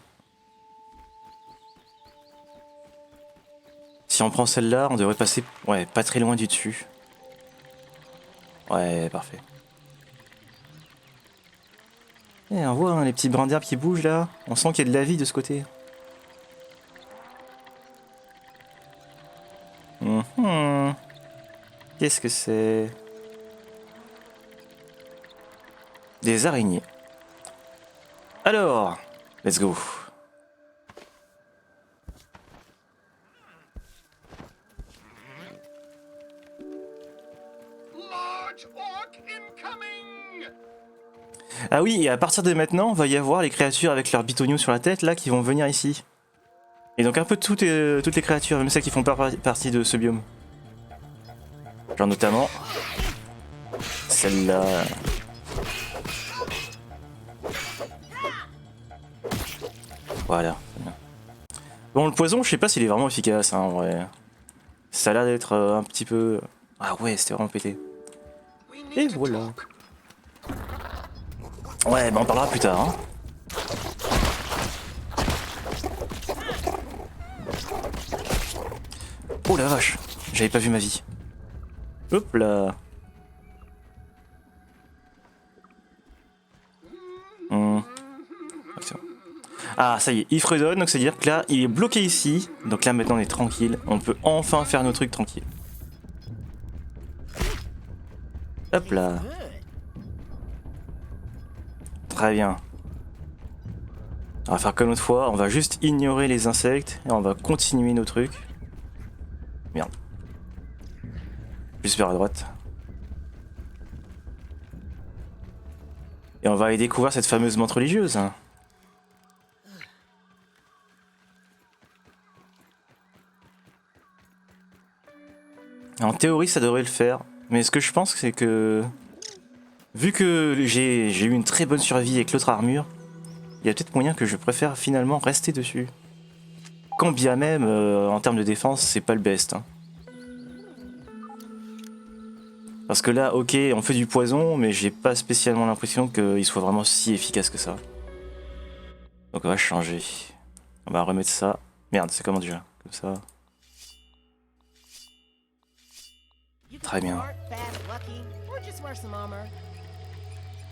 Si on prend celle-là, on devrait passer, ouais, pas très loin du dessus. Ouais, parfait. Et on voit hein, les petits brins d'herbe qui bougent là. On sent qu'il y a de la vie de ce côté. Qu'est-ce que c'est? Des araignées. Alors, let's go. Large orc incoming! Ah oui, et à partir de maintenant, il va y avoir les créatures avec leurs bitoniaux sur la tête là qui vont venir ici. Et donc un peu toutes les créatures, même celles qui font partie de ce biome. Genre notamment celle-là. Voilà. Bon, le poison, je sais pas s'il est vraiment efficace, hein, en vrai. Ça a l'air d'être un petit peu... Ah ouais, c'était vraiment pété. Et voilà. Ouais, bah on parlera plus tard, hein. Oh la vache, j'avais pas vu ma vie. Hop là. Ah, ça y est, il fredonne, donc c'est à dire que là, il est bloqué ici. Donc là, maintenant, on est tranquille. On peut enfin faire nos trucs tranquilles. Hop là. Très bien. On va faire comme l'autre fois, on va juste ignorer les insectes et on va continuer nos trucs. Merde. Plus vers la droite. Et on va aller découvrir cette fameuse menthe religieuse. En théorie, ça devrait le faire. Mais ce que je pense, c'est que... Vu que j'ai eu une très bonne survie avec l'autre armure, il y a peut-être moyen que je préfère finalement rester dessus. Quand bien même, en termes de défense, c'est pas le best. Hein. Parce que là, ok, on fait du poison, mais j'ai pas spécialement l'impression qu'il soit vraiment si efficace que ça. Donc on va changer. On va remettre ça. Merde, c'est comment déjà? Comme ça. Très bien.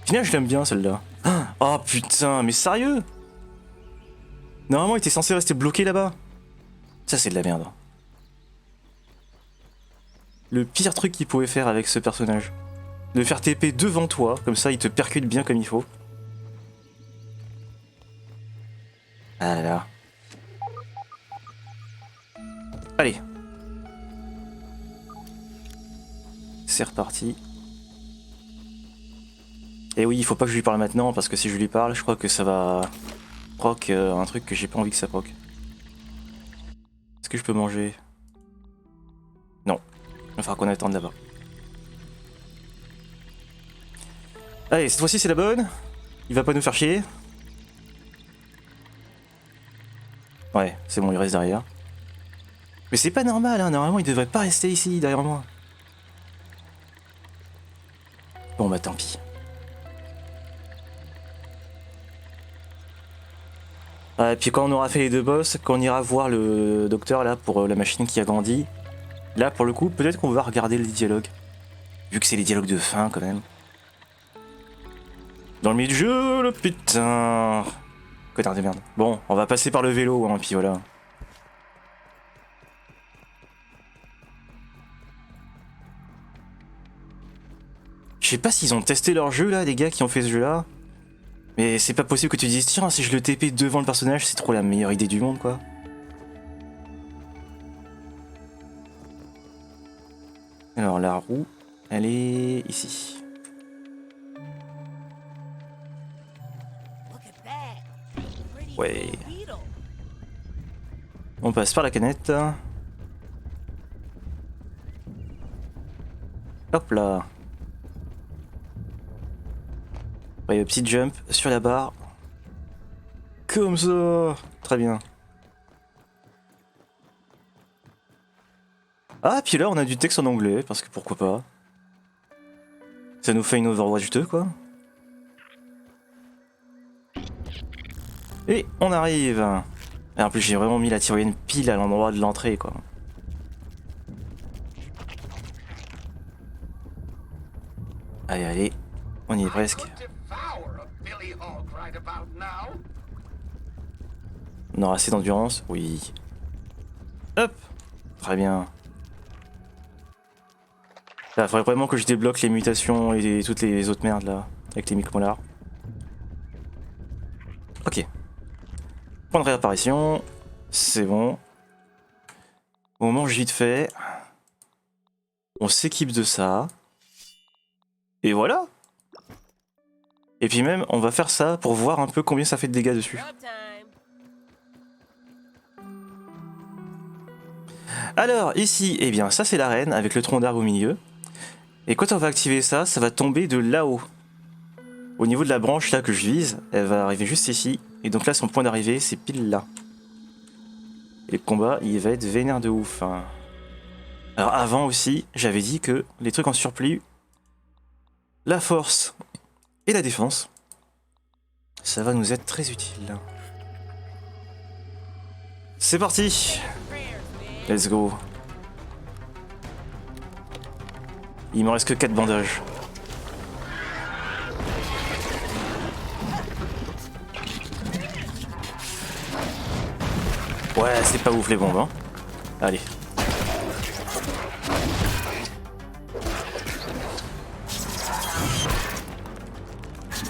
Finalement, je l'aime bien celle-là. Oh putain, mais sérieux? Normalement, il était censé rester bloqué là-bas. Ça, c'est de la merde. Le pire truc qu'il pouvait faire avec ce personnage. De faire TP devant toi, comme ça, il te percute bien comme il faut. Ah là là. Allez. C'est reparti. Et oui, il faut pas que je lui parle maintenant, parce que si je lui parle, je crois que ça va proc un truc que j'ai pas envie que ça proc. Est-ce que je peux manger? Non. Il va falloir qu'on attende là-bas. Allez, cette fois-ci c'est la bonne. Il va pas nous faire chier. Ouais, c'est bon, il reste derrière. Mais c'est pas normal, hein. Normalement il devrait pas rester ici, derrière moi. Bon bah tant pis. Et puis quand on aura fait les deux boss, quand on ira voir le docteur là pour la machine qui a grandi, là pour le coup peut-être qu'on va regarder les dialogues. Vu que c'est les dialogues de fin quand même. Dans le milieu du jeu, le putain. Connard de merde. Bon, on va passer par le vélo, hein, puis voilà. sais pas s'ils ont testé leur jeu là, les gars qui ont fait ce jeu là. Mais c'est pas possible que tu dises tiens si je le TP devant le personnage c'est trop la meilleure idée du monde quoi. Alors la roue, elle est ici. Ouais. On passe par la canette. Hop là. Ouais, le petit jump sur la barre. Comme ça. Très bien. Ah, puis là on a du texte en anglais, parce que pourquoi pas. Ça nous fait une Overwatch 2 quoi. Et on arrive. Et en plus j'ai vraiment mis la tyrolienne pile à l'endroit de l'entrée quoi. Allez, allez, on y est presque. On aura assez d'endurance, oui. Hop, très bien. Là, faudrait vraiment que je débloque les mutations et toutes les autres merdes là, avec les micromolars. Ok. Point de réapparition, c'est bon. On mange vite fait. On s'équipe de ça. Et voilà. Et puis même, on va faire ça pour voir un peu combien ça fait de dégâts dessus. Alors, ici, eh bien, ça c'est l'arène avec le tronc d'arbre au milieu. Et quand on va activer ça, ça va tomber de là-haut. Au niveau de la branche là que je vise, elle va arriver juste ici. Et donc là, son point d'arrivée, c'est pile là. Et le combat, il va être vénère de ouf. Hein. Alors avant aussi, j'avais dit que les trucs en surplus, la force et la défense, ça va nous être très utile. C'est parti. Let's go. Il me reste que 4 bandages. Ouais, c'est pas ouf les bombes, hein. Allez.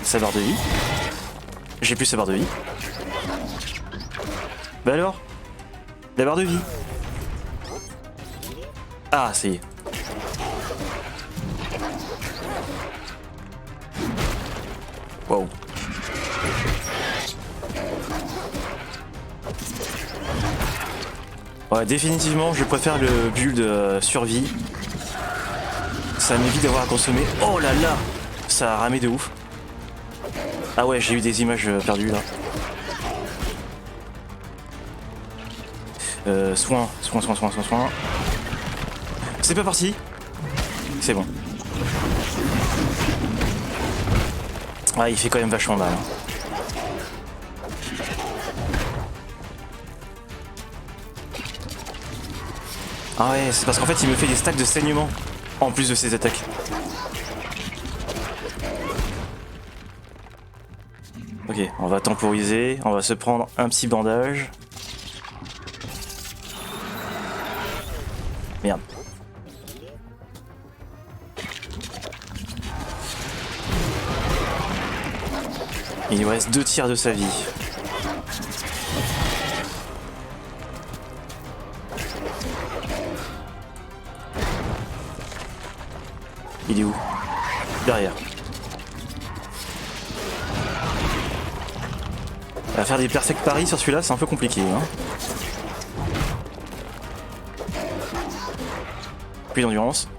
Sa barre de vie. J'ai plus sa barre de vie. Bah alors? La barre de vie. Ah, ça y est. Wow. Ouais, définitivement, je préfère le build survie. Ça m'évite d'avoir à consommer. Oh là là, ça a ramé de ouf. Ah ouais, j'ai eu des images perdues là. Soin. C'est pas parti. C'est bon. Ah, il fait quand même vachement mal. Ah ouais, c'est parce qu'en fait il me fait des stacks de saignement en plus de ses attaques. Ok, on va temporiser, on va se prendre un petit bandage. Merde. Il lui reste 2 tiers de sa vie. Il est où? Derrière. À faire des perfect paris sur celui-là, c'est un peu compliqué. Hein. Puis d'endurance.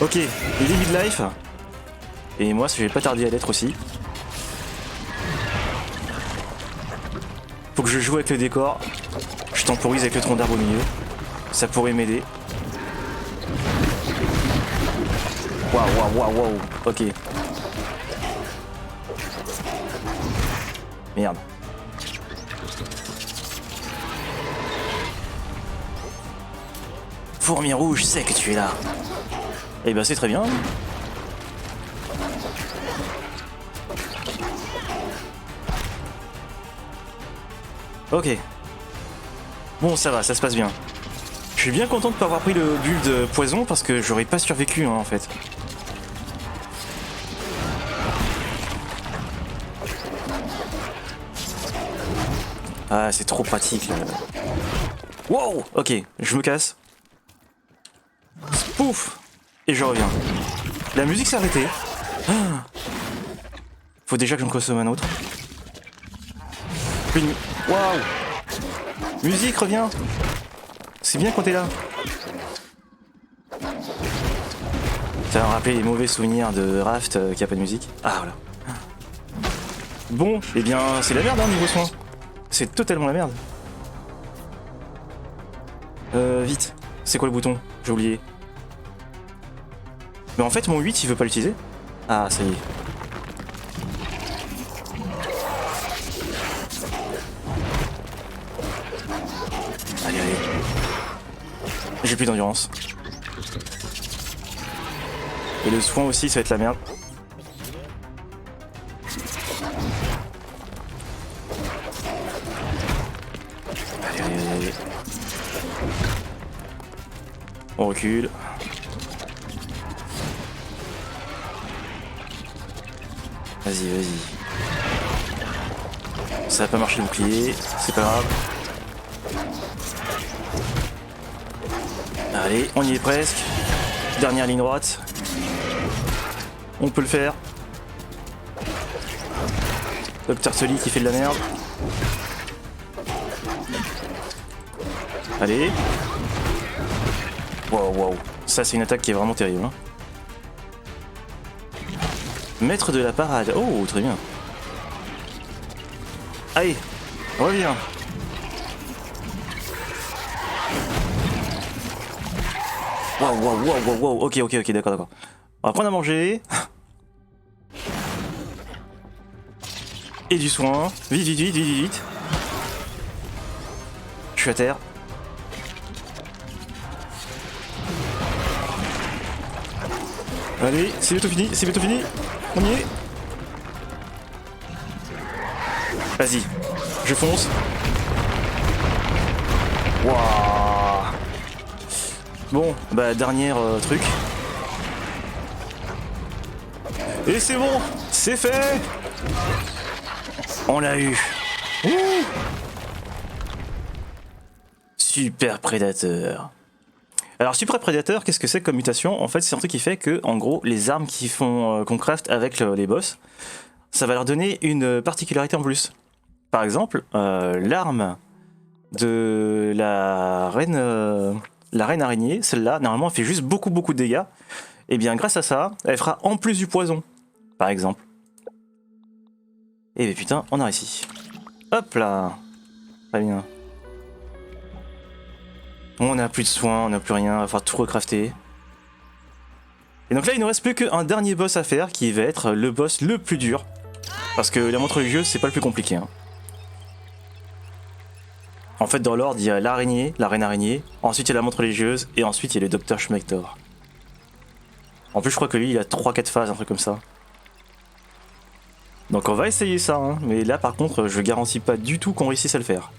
Ok, il est mid-life. Et moi, je vais pas tarder à l'être aussi. Faut que je joue avec le décor. Je temporise avec le tronc d'arbre au milieu. Ça pourrait m'aider. Waouh. Ok. Merde. Fourmi rouge, je sais que tu es là. Eh ben c'est très bien. Ok. Bon, ça va, ça se passe bien. Je Je suis bien content de pas avoir pris le build poison parce que j'aurais pas survécu hein, en fait. Ah c'est trop pratique là. Wow. Ok, je me casse. Pouf. Et je reviens. La musique s'est arrêtée. Ah. Faut déjà que j'en consomme un autre. Waouh. Musique, reviens. C'est bien quand t'es là. Ça va me rappeler les mauvais souvenirs de Raft qui a pas de musique. Ah voilà. Bon, eh bien c'est la merde hein, niveau soin. C'est totalement la merde. Vite. C'est quoi le bouton? J'ai oublié. Mais en fait mon 8 il veut pas l'utiliser. Ah ça y est. Allez allez. J'ai plus d'endurance. Et le soin aussi ça va être la merde. Allez allez allez allez. On recule. Vas-y, vas-y. Ça va pas marcher le bouclier, c'est pas grave. Allez, on y est presque. Dernière ligne droite. On peut le faire. Docteur Sully qui fait de la merde. Allez. Wow, wow. Ça, c'est une attaque qui est vraiment terrible. Hein. Maître de la parade. Oh, très bien. Allez, reviens. Waouh, waouh, waouh, waouh, wow. Ok, ok, ok, d'accord, d'accord. On va prendre à manger. Et du soin. Vite, vite, vite, vite, vite. Je suis à terre. Allez, c'est bientôt fini, c'est bientôt fini. On y est. Vas-y, je fonce. Waouh. Bon, bah dernier truc. Et c'est bon, c'est fait. On l'a eu. Ouh. Super prédateur. Alors super prédateur, qu'est-ce que c'est comme mutation? En fait c'est un truc qui fait que, en gros, les armes qui font qu'on craft avec les boss, ça va leur donner une particularité en plus. Par exemple, l'arme de la reine araignée, celle-là, normalement elle fait juste beaucoup de dégâts. Et bien grâce à ça, elle fera en plus du poison, par exemple. Et bien putain, on a réussi. Hop là. Très bien. On n'a plus de soins, on n'a plus rien, il va falloir tout recrafter. Et donc là il ne reste plus qu'un dernier boss à faire qui va être le boss le plus dur. Parce que la montre religieuse c'est pas le plus compliqué. Hein. En fait dans l'ordre il y a l'araignée, la reine araignée, ensuite il y a la montre religieuse et ensuite il y a le docteur Schmector. En plus je crois que lui il a 3-4 phases, un truc comme ça. Donc on va essayer ça, hein. Mais là par contre je garantis pas du tout qu'on réussisse à le faire.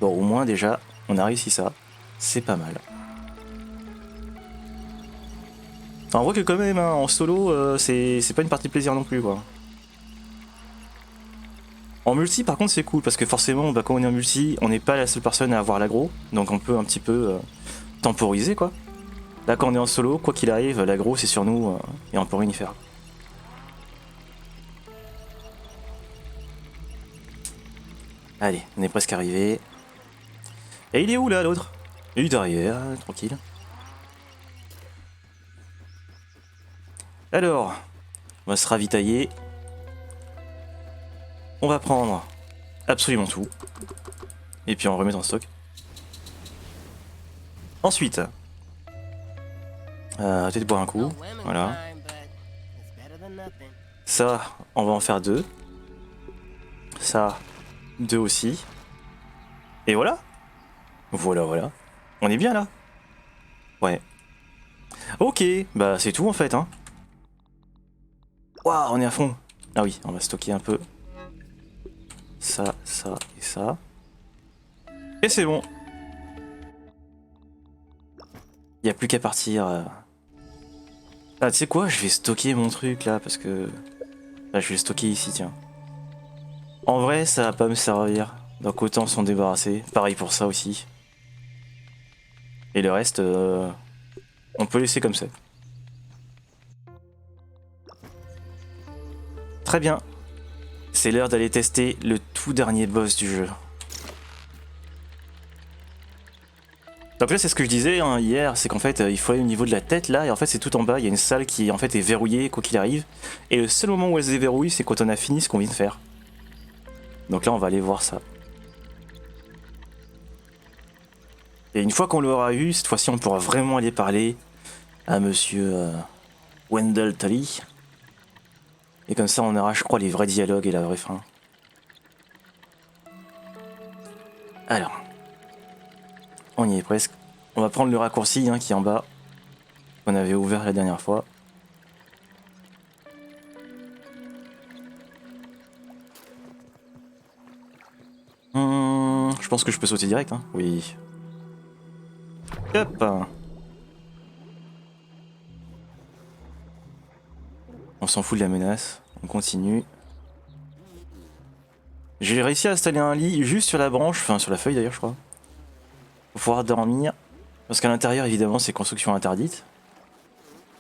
Bon, au moins déjà, on a réussi ça. C'est pas mal. Enfin, on voit que quand même, hein, en solo, c'est pas une partie de plaisir non plus, quoi. En multi, par contre, c'est cool, parce que forcément, bah, quand on est en multi, on n'est pas la seule personne à avoir l'aggro, donc on peut un petit peu temporiser, quoi. Là, quand on est en solo, quoi qu'il arrive, l'aggro, c'est sur nous, et on peut rien y faire. Allez, on est presque arrivé. Et il est où là l'autre? Il est derrière, tranquille. Alors, on va se ravitailler. On va prendre absolument tout. Et puis on remet en stock. Ensuite, peut-être boire un coup. Voilà. Ça, on va en faire 2. Ça, 2 aussi. Et voilà. Voilà, voilà. On est bien là. Ouais. Ok, bah c'est tout en fait, hein. Waouh, on est à fond. Ah oui, on va stocker un peu. Ça, ça et ça. Et c'est bon. Il n'y a plus qu'à partir. Ah, tu sais quoi? Je vais stocker mon truc là parce que. Là, je vais le stocker ici, tiens. En vrai, ça va pas me servir. Donc autant s'en débarrasser. Pareil pour ça aussi. Et le reste, on peut laisser comme ça. Très bien. C'est l'heure d'aller tester le tout dernier boss du jeu. Donc là c'est ce que je disais hein, hier, c'est qu'en fait il faut aller au niveau de la tête là, et en fait c'est tout en bas, il y a une salle qui en fait est verrouillée quoi qu'il arrive. Et le seul moment où elle se déverrouille c'est quand on a fini ce qu'on vient de faire. Donc là on va aller voir ça. Et une fois qu'on l'aura eu, cette fois-ci on pourra vraiment aller parler à monsieur Wendell Tully. Et comme ça on aura je crois les vrais dialogues et la vraie fin. Alors, on y est presque. On va prendre le raccourci hein, qui est en bas, qu'on avait ouvert la dernière fois. Je pense que je peux sauter direct, hein. Oui. Hop. On s'en fout de la menace, on continue. J'ai réussi à installer un lit juste sur la branche, enfin sur la feuille d'ailleurs je crois. Pour pouvoir dormir. Parce qu'à l'intérieur évidemment c'est construction interdite.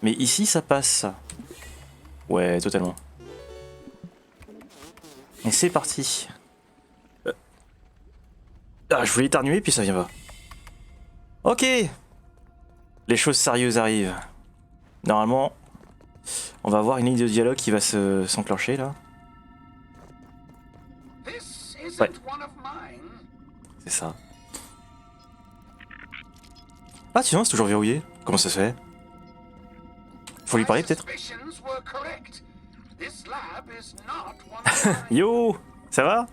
Mais ici ça passe. Ouais totalement. Et c'est parti. Ah je voulais éternuer puis ça vient pas. Ok. Les choses sérieuses arrivent. Normalement on va avoir une ligne de dialogue qui va s'enclencher là. Ouais. C'est ça. Ah tiens, c'est toujours verrouillé. Comment ça se fait? Faut lui parler peut-être. Yo, ça va?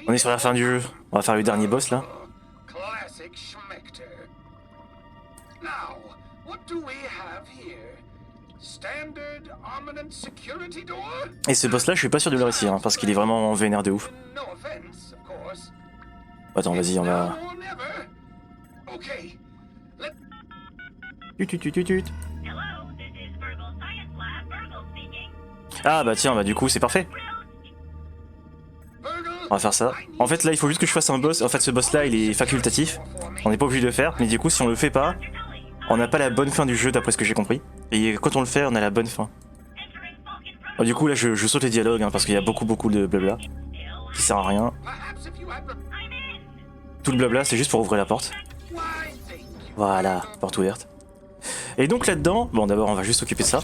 On est sur la fin du jeu. On va faire le dernier boss là. Et ce boss là je suis pas sûr de le réussir hein, parce qu'il est vraiment vénère de ouf. Attends vas-y on va... Ah bah tiens bah du coup c'est parfait. On va faire ça. En fait là il faut juste que je fasse un boss. En fait ce boss là il est facultatif. On n'est pas obligé de le faire. Mais du coup si on le fait pas, on n'a pas la bonne fin du jeu d'après ce que j'ai compris. Et quand on le fait on a la bonne fin. Alors, du coup là je saute les dialogues hein, parce qu'il y a beaucoup de blabla qui sert à rien. Tout le blabla c'est juste pour ouvrir la porte. Voilà, porte ouverte. Et donc là-dedans, bon d'abord on va juste s'occuper de ça.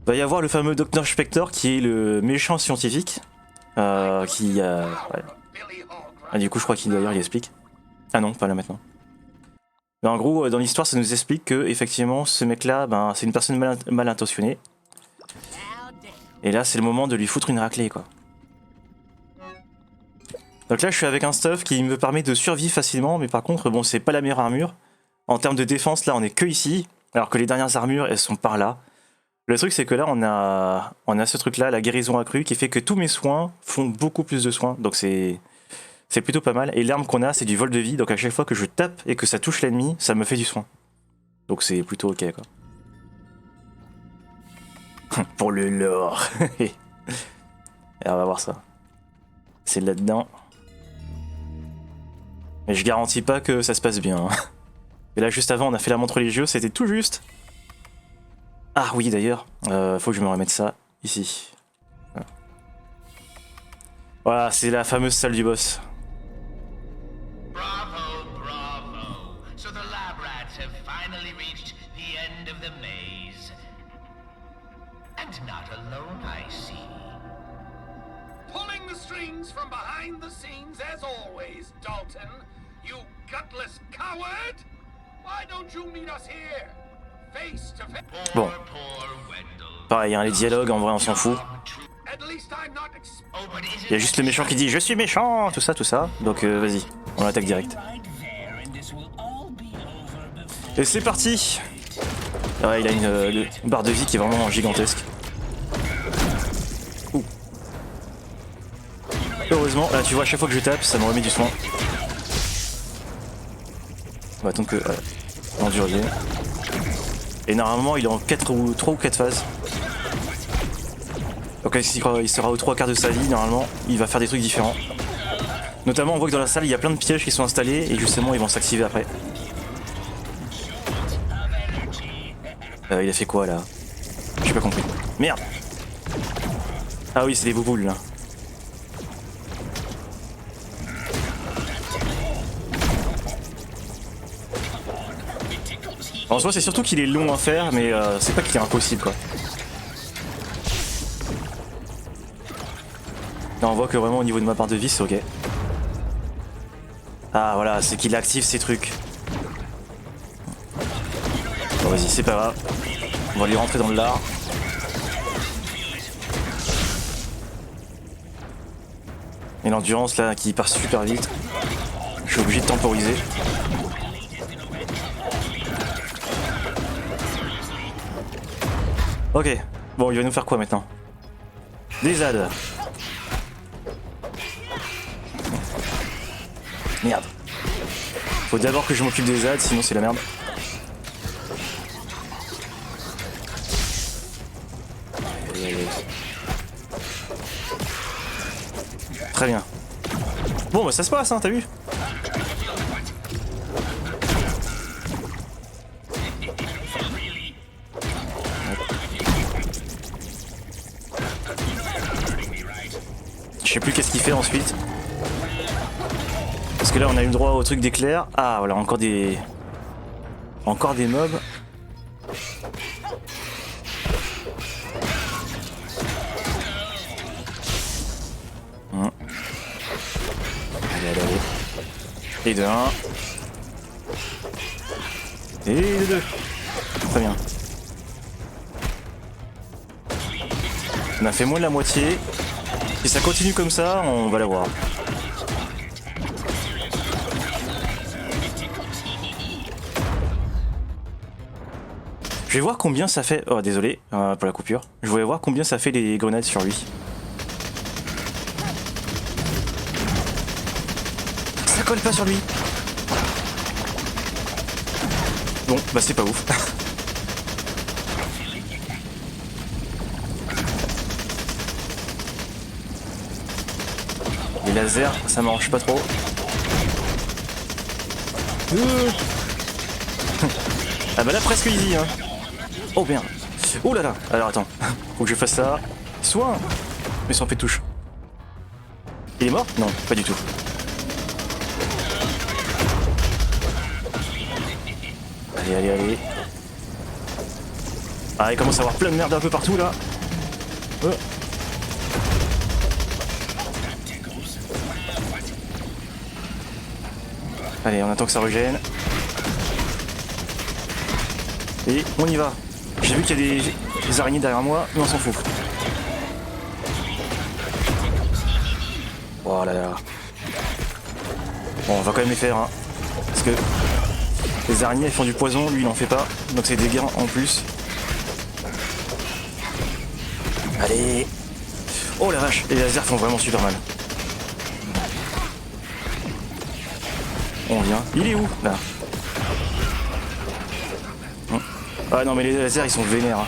Il va y avoir le fameux Dr Spector qui est le méchant scientifique. Ouais. Ah, du coup je crois qu'il d'ailleurs il explique. Ah non, pas là maintenant. Mais en gros dans l'histoire ça nous explique que effectivement ce mec là ben, c'est une personne mal intentionnée. Et là c'est le moment de lui foutre une raclée quoi. Donc là je suis avec un stuff qui me permet de survivre facilement, mais par contre bon c'est pas la meilleure armure. En termes de défense là on est que ici, alors que les dernières armures elles sont par là. Le truc c'est que là on a ce truc là, la guérison accrue, qui fait que tous mes soins font beaucoup plus de soins, donc c'est plutôt pas mal. Et l'arme qu'on a c'est du vol de vie, donc à chaque fois que je tape et que ça touche l'ennemi, ça me fait du soin. Donc c'est plutôt ok quoi. Pour le lore. Et on va voir ça. C'est là-dedans. Mais je garantis pas que ça se passe bien. Et là juste avant on a fait la montre religieuse, c'était tout juste. Ah oui d'ailleurs, faut que je me remette ça ici. Voilà, c'est la fameuse salle du boss. Bravo, bravo. So the lab rats have finally reached the end of the maze. And not alone, I see. Pulling the strings from behind the scenes as always, Dalton. You gutless coward! Why don't you meet us here? Face to face. Bon. Pareil, hein, les dialogues, en vrai, on s'en fout. Il y a juste le méchant qui dit « Je suis méchant !» tout ça. Donc vas-y, on attaque direct. Et c'est parti. Ouais, il a une barre de vie qui est vraiment gigantesque. Ouh. Heureusement, là tu vois, à chaque fois que je tape, ça me remet du soin. On va attendre que l'endure vienne. Et normalement, il est en 3 ou 4 phases. Donc il sera aux 3 quarts de sa vie, normalement, il va faire des trucs différents. Notamment, on voit que dans la salle, il y a plein de pièges qui sont installés et justement, ils vont s'activer après. Il a fait quoi là? J'ai pas compris. Merde! Ah oui, c'est des bouboules là. En soi, c'est surtout qu'il est long à faire, mais c'est pas qu'il est impossible quoi. Là, on voit que vraiment au niveau de ma barre de vie, c'est ok. Ah voilà, c'est qu'il active ces trucs. Bon, vas-y, c'est pas grave. On va lui rentrer dans le lard. Et l'endurance là qui part super vite. Je suis obligé de temporiser. Ok, bon il va nous faire quoi maintenant? Des ZAD. Merde. Faut d'abord que je m'occupe des ZAD, sinon c'est la merde. Très bien. Bon bah ça se passe hein, t'as vu? Je sais plus qu'est-ce qu'il fait ensuite. Parce que là on a eu le droit au truc d'éclair. Ah voilà, encore des mobs. Allez. Et de 1. Et de 2. Très bien. On a fait moins de la moitié. Si ça continue comme ça, on va l'avoir. Je vais voir combien ça fait... Oh désolé pour la coupure. Je voulais voir combien ça fait les grenades sur lui. Ça colle pas sur lui. Bon, bah c'est pas ouf. Les lasers, ça m'arrange pas trop. Ah bah là presque easy hein. Oh bien. Oh là là. Alors attends. Faut que je fasse ça. Soin. Mais sans fait de touche. Il est mort? Non, pas du tout. Allez. Ah, il commence à avoir plein de merde un peu partout là. Allez, on attend que ça régène. Et on y va. J'ai vu qu'il y a des araignées derrière moi, mais on s'en fout. Oh là là. Bon, on va quand même les faire, hein. Parce que les araignées elles font du poison, lui il en fait pas. Donc c'est des dégâts en plus. Allez. Oh la vache, les lasers font vraiment super mal. On vient. Il est où là? Ah non mais les lasers ils sont vénères hein.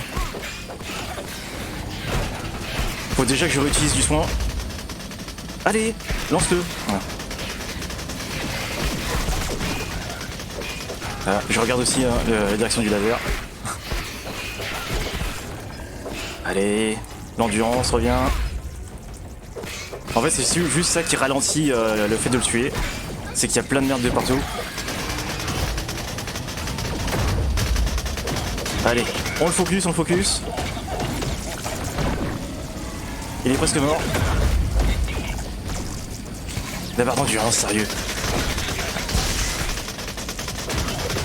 Faut déjà que je réutilise du soin. Allez, lance-le. Voilà. Voilà, je regarde aussi hein, la direction du laser. Allez, l'endurance revient. En fait c'est juste ça qui ralentit le fait de le tuer. C'est qu'il y a plein de merde de partout. Allez, on le focus. Il est presque mort. La barre d'endurance, sérieux.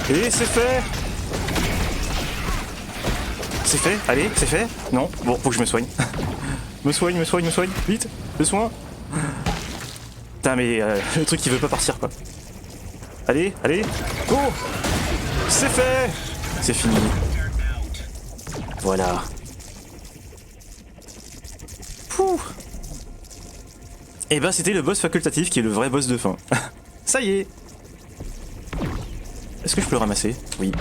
Et c'est fait. C'est fait, allez, c'est fait. Non, bon, faut que je me soigne. me soigne, vite, le soin. Putain mais le truc qui veut pas partir quoi. Allez, go. C'est fait. C'est fini. Voilà. Pouh. Et bah c'était le boss facultatif qui est le vrai boss de fin. Ça y est. Est-ce que je peux le ramasser? Oui.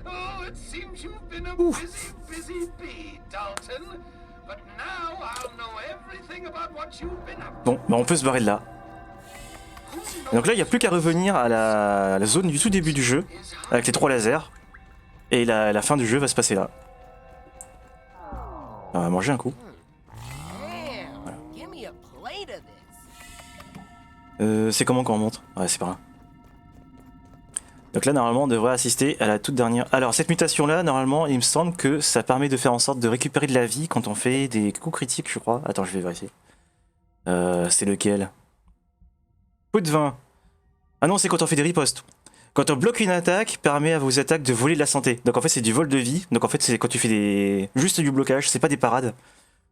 Oh, it seems you've been a Ouf. busy bee, Dalton. But now I'll know everything about what you've been up Bon, bah on peut se barrer de là. Et donc là, il n'y a plus qu'à revenir à la zone du tout début du jeu, avec les 3 lasers. Et la fin du jeu va se passer là. On va manger un coup. Damn, give me a plate of this. C'est comment qu'on remonte? Ouais, c'est pas grave. Donc là, normalement, on devrait assister à la toute dernière... Alors, cette mutation-là, normalement, il me semble que ça permet de faire en sorte de récupérer de la vie quand on fait des coups critiques, je crois. Attends, je vais vérifier. C'est lequel? Coup de 20. Ah non, c'est quand on fait des ripostes. Quand on bloque une attaque, permet à vos attaques de voler de la santé. Donc en fait, c'est du vol de vie. Donc en fait, c'est quand tu fais des... juste du blocage, c'est pas des parades.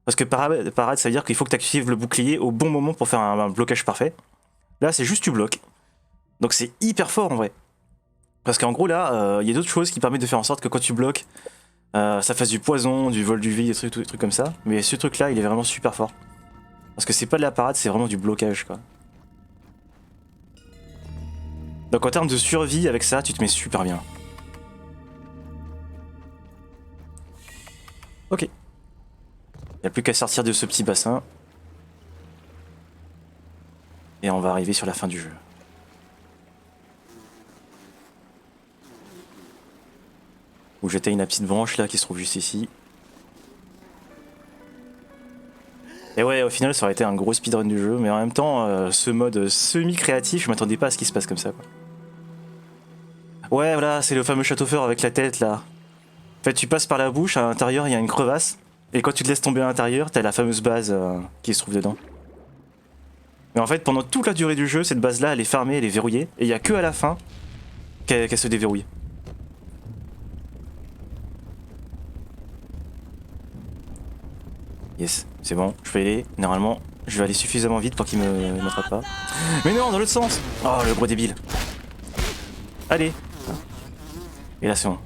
Parce que parade, ça veut dire qu'il faut que tu actives le bouclier au bon moment pour faire un blocage parfait. Là, c'est juste tu bloques. Donc c'est hyper fort en vrai. Parce qu'en gros, là, il y a d'autres choses qui permettent de faire en sorte que quand tu bloques, ça fasse du poison, du vol du vie, des trucs comme ça. Mais ce truc-là, il est vraiment super fort. Parce que c'est pas de la parade, c'est vraiment du blocage, quoi. Donc en termes de survie, avec ça, tu te mets super bien. Ok. Il n'y a plus qu'à sortir de ce petit bassin. Et on va arriver sur la fin du jeu. Où j'éteigne la petite branche là qui se trouve juste ici. Et ouais, au final, ça aurait été un gros speedrun du jeu, mais en même temps, ce mode semi-créatif, je m'attendais pas à ce qu'il se passe comme ça, quoi. Ouais, voilà, c'est le fameux château fort avec la tête, là. En fait, tu passes par la bouche, à l'intérieur, il y a une crevasse, et quand tu te laisses tomber à l'intérieur, t'as la fameuse base qui se trouve dedans. Mais en fait, pendant toute la durée du jeu, cette base-là, elle est fermée, elle est verrouillée, et il y a que à la fin qu'elle se déverrouille. Yes, c'est bon, je peux y aller. Normalement, je vais aller suffisamment vite pour qu'il me m'attrape pas. Mais non, dans l'autre sens. Oh, le gros débile. Allez. Et là, c'est bon.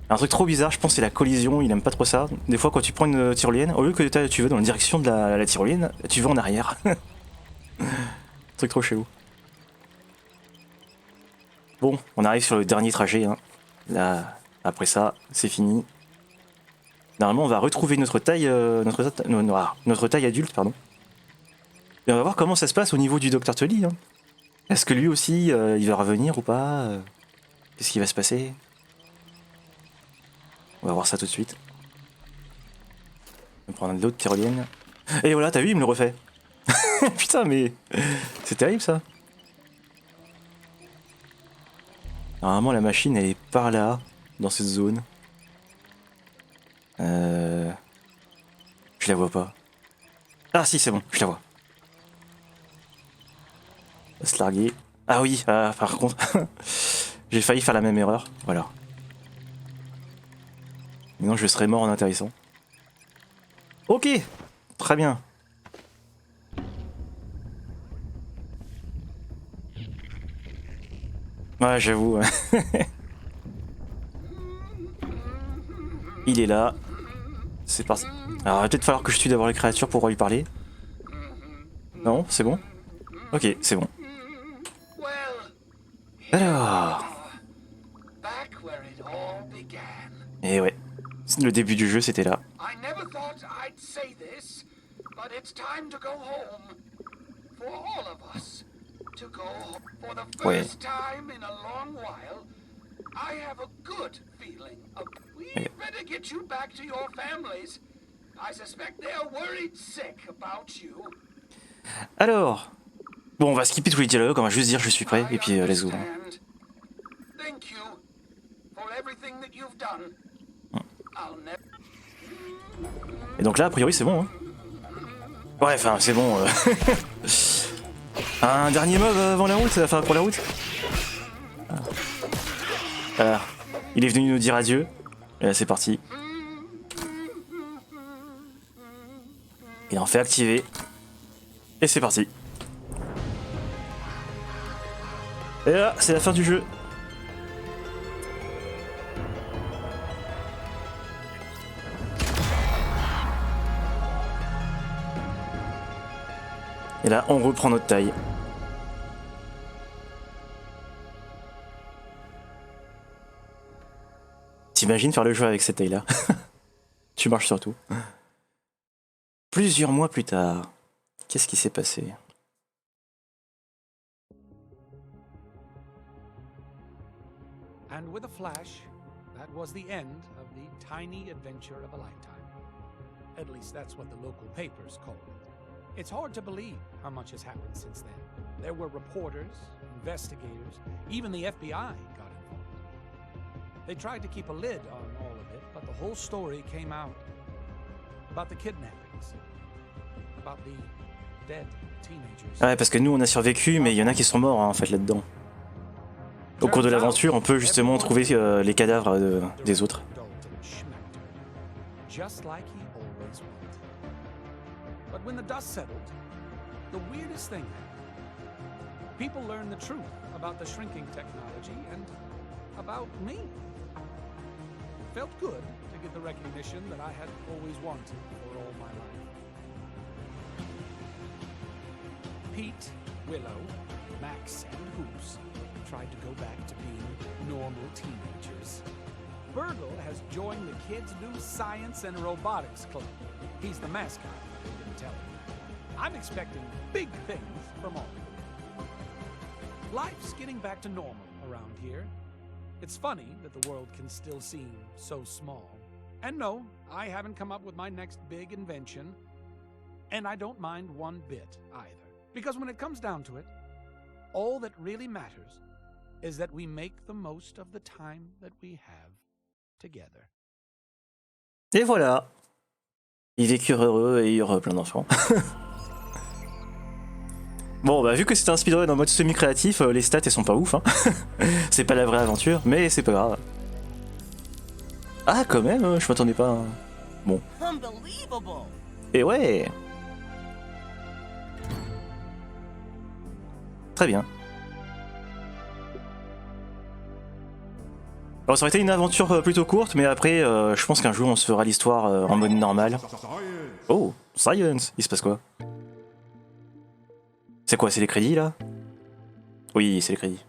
Un truc trop bizarre, je pense, c'est la collision. Il aime pas trop ça. Des fois, quand tu prends une tyrolienne, au lieu que tu vas dans la direction de la tyrolienne, tu vas en arrière. Truc trop chelou. Bon, on arrive sur le dernier trajet. Hein. Là, après ça, c'est fini. Normalement, on va retrouver notre taille, notre taille adulte, pardon. Et on va voir comment ça se passe au niveau du Dr. Tully. Hein. Est-ce que lui aussi, il va revenir ou pas? Qu'est-ce qui va se passer? On va voir ça tout de suite. On va prendre l'autre tyrolienne. Et voilà, t'as vu, il me le refait. Putain, mais c'est terrible ça. Normalement, la machine, elle est par là, dans cette zone. Je la vois pas. Ah si, c'est bon, je la vois. On va se larguer. Ah oui, par contre, j'ai failli faire la même erreur. Voilà. Sinon, je serais mort en atterrissant. Ok, très bien. Ouais, j'avoue. Il est là. C'est parti. Alors, il va peut-être falloir que je tue d'abord les créatures pour lui parler. Non, c'est bon? Ok, c'est bon. Alors... back where it all began. Et ouais. Le début du jeu, c'était là. I never thought I'd say this, but it's time to go home. For all of us. To go home. For the Ouais. first time in a long while, I have a good feeling. We better get you back to your families. I suspect they're worried sick about you. Alors... Bon, on va skipper tous les dialogues, on va juste dire je suis prêt, et puis let's go. Thank you for everything that you've done. I'll never... Et donc là, a priori, c'est bon. Hein. Ouais, enfin, c'est bon. Un dernier mob avant la route, enfin pour la route. Voilà. Il est venu nous dire adieu. Et là, c'est parti. Il en fait activer. Et c'est parti. Et là, c'est la fin du jeu. Et là, on reprend notre taille. T'imagines faire le jeu avec cette taille-là? Tu marches sur tout. Plusieurs mois plus tard, qu'est-ce qui s'est passé? And with a flash, that was the end of the tiny adventure of a lifetime. At least that's what the local papers called it. It's hard to believe how much has happened since then. There were reporters, investigators, even the FBI got involved. They tried to keep a lid on all of it, but the whole story came out. About the kidnappings, about the dead teenagers. Ouais, parce que nous on a survécu, mais il y en a qui sont morts hein, en fait là-dedans. Au cours de l'aventure, on peut justement trouver les cadavres des autres. Just like he always wanted. But when the dust settled, the weirdest thing happened. People learned the truth about the shrinking technology and about me. It felt good to get the recognition that I had always wanted for all my life. Pete, Willow, Max, and Hoops tried to go back to being normal teenagers. Burgle has joined the kids' new science and robotics club. He's the mascot, I didn't tell him. I'm expecting big things from all of them. Life's getting back to normal around here. It's funny that the world can still seem so small. And no, I haven't come up with my next big invention. And I don't mind one bit either. Because when it comes down to it, all that really matters is that we make the most of the time that we have together. Et voilà. Ils vécurent heureux et eurent plein d'enfants. Bon, bah vu que c'était un speedrun en mode semi-créatif, les stats elles sont pas ouf. Hein. C'est pas la vraie aventure, mais c'est pas grave. Ah, quand même, je m'attendais pas. Hein. Bon. Unbelievable! Et ouais. Très bien. Alors ça aurait été une aventure plutôt courte, mais après, je pense qu'un jour on se fera l'histoire en mode normal. Oh, science! Il se passe quoi? C'est quoi, c'est les crédits là? Oui, c'est les crédits.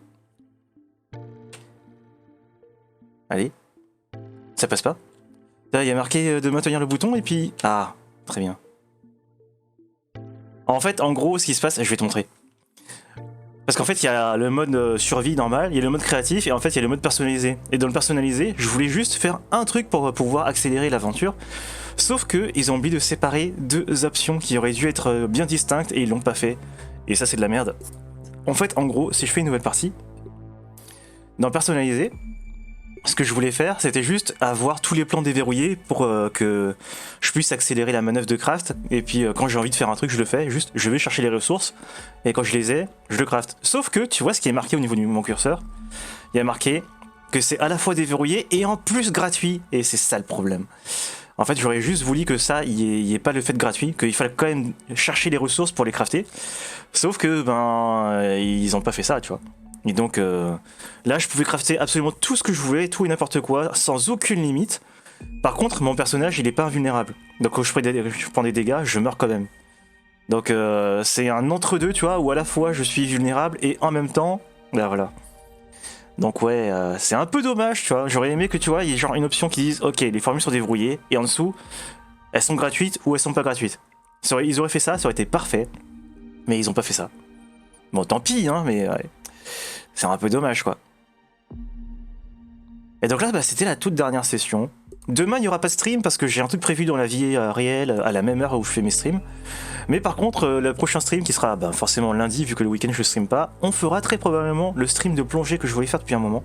Allez. Ça passe pas? Là, il y a marqué de maintenir le bouton et puis... Ah, très bien. En fait, en gros, ce qui se passe... Je vais te montrer. Parce qu'en fait, il y a le mode survie normal, il y a le mode créatif et en fait, il y a le mode personnalisé. Et dans le personnalisé, je voulais juste faire un truc pour pouvoir accélérer l'aventure. Sauf que ils ont oublié de séparer deux options qui auraient dû être bien distinctes et ils l'ont pas fait. Et ça, c'est de la merde. En fait, en gros, si je fais une nouvelle partie, dans personnalisé, ce que je voulais faire, c'était juste avoir tous les plans déverrouillés pour que je puisse accélérer la manœuvre de craft. Et puis quand j'ai envie de faire un truc, je le fais. Juste, je vais chercher les ressources. Et quand je les ai, je le craft. Sauf que, tu vois ce qui est marqué au niveau de mon curseur? Il y a marqué que c'est à la fois déverrouillé et en plus gratuit. Et c'est ça le problème. En fait, j'aurais juste voulu que ça, il n'y ait pas le fait gratuit, qu'il fallait quand même chercher les ressources pour les crafter. Sauf que, ben, ils ont pas fait ça, tu vois. Et donc, là, je pouvais crafter absolument tout ce que je voulais, tout et n'importe quoi, sans aucune limite. Par contre, mon personnage, il est pas invulnérable. Donc, quand je prends des dégâts, je meurs quand même. Donc, c'est un entre-deux, tu vois, où à la fois, je suis vulnérable et en même temps, là, voilà. Donc ouais, c'est un peu dommage, tu vois. J'aurais aimé que tu vois, il y ait genre une option qui dise ok, les formules sont déverrouillées et en dessous, elles sont gratuites ou elles sont pas gratuites. Ils auraient fait ça, ça aurait été parfait. Mais ils ont pas fait ça. Bon, tant pis, hein, mais ouais. C'est un peu dommage, quoi. Et donc là, bah, c'était la toute dernière session. Demain, il n'y aura pas de stream parce que j'ai un truc prévu dans la vie réelle à la même heure où je fais mes streams. Mais par contre, le prochain stream qui sera bah, forcément lundi, vu que le week-end je ne stream pas, on fera très probablement le stream de plongée que je voulais faire depuis un moment.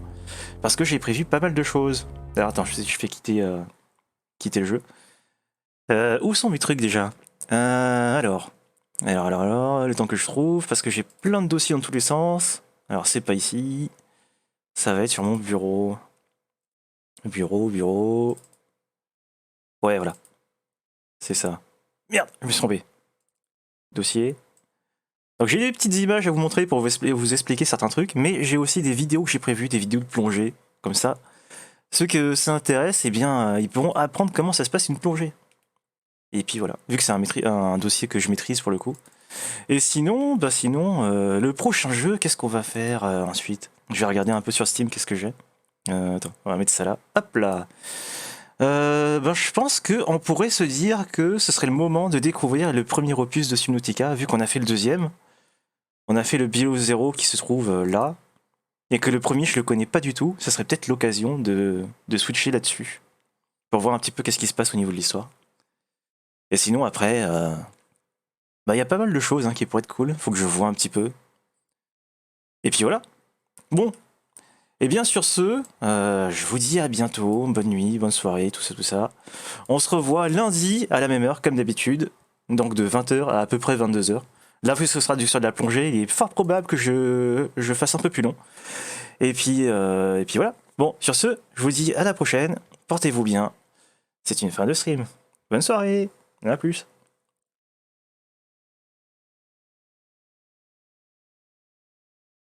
Parce que j'ai prévu pas mal de choses. Alors attends, je fais quitter le jeu. Où sont mes trucs déjà? Alors, le temps que je trouve, parce que j'ai plein de dossiers dans tous les sens. Alors c'est pas ici. Ça va être sur mon bureau. Bureau. Ouais, voilà. C'est ça. Merde, je me suis trompé. Dossier. Donc j'ai des petites images à vous montrer pour vous expliquer certains trucs, mais j'ai aussi des vidéos que j'ai prévues, des vidéos de plongée, comme ça. Ceux que ça intéresse, eh bien, ils pourront apprendre comment ça se passe une plongée. Et puis voilà, vu que c'est un dossier que je maîtrise pour le coup, Et sinon, le prochain jeu, qu'est-ce qu'on va faire ensuite? Je vais regarder un peu sur Steam, qu'est-ce que j'ai. Attends, on va mettre ça là. Hop là. Je pense qu'on pourrait se dire que ce serait le moment de découvrir le premier opus de Subnautica, vu qu'on a fait le deuxième. On a fait le Below Zero qui se trouve là. Et que le premier, je le connais pas du tout. Ça serait peut-être l'occasion de switcher là-dessus. Pour voir un petit peu qu'est-ce qui se passe au niveau de l'histoire. Et sinon, après, y a pas mal de choses qui pourraient être cool. Faut que je vois un petit peu. Et puis voilà. Bon. Et bien sur ce, je vous dis à bientôt. Bonne nuit, bonne soirée, tout ça. On se revoit lundi à la même heure, comme d'habitude. Donc de 20h à peu près 22h. Là, vu que ce sera sur de la plongée, il est fort probable que je fasse un peu plus long. Et puis voilà. Bon, sur ce, je vous dis à la prochaine. Portez-vous bien. C'est une fin de stream. Bonne soirée. À plus.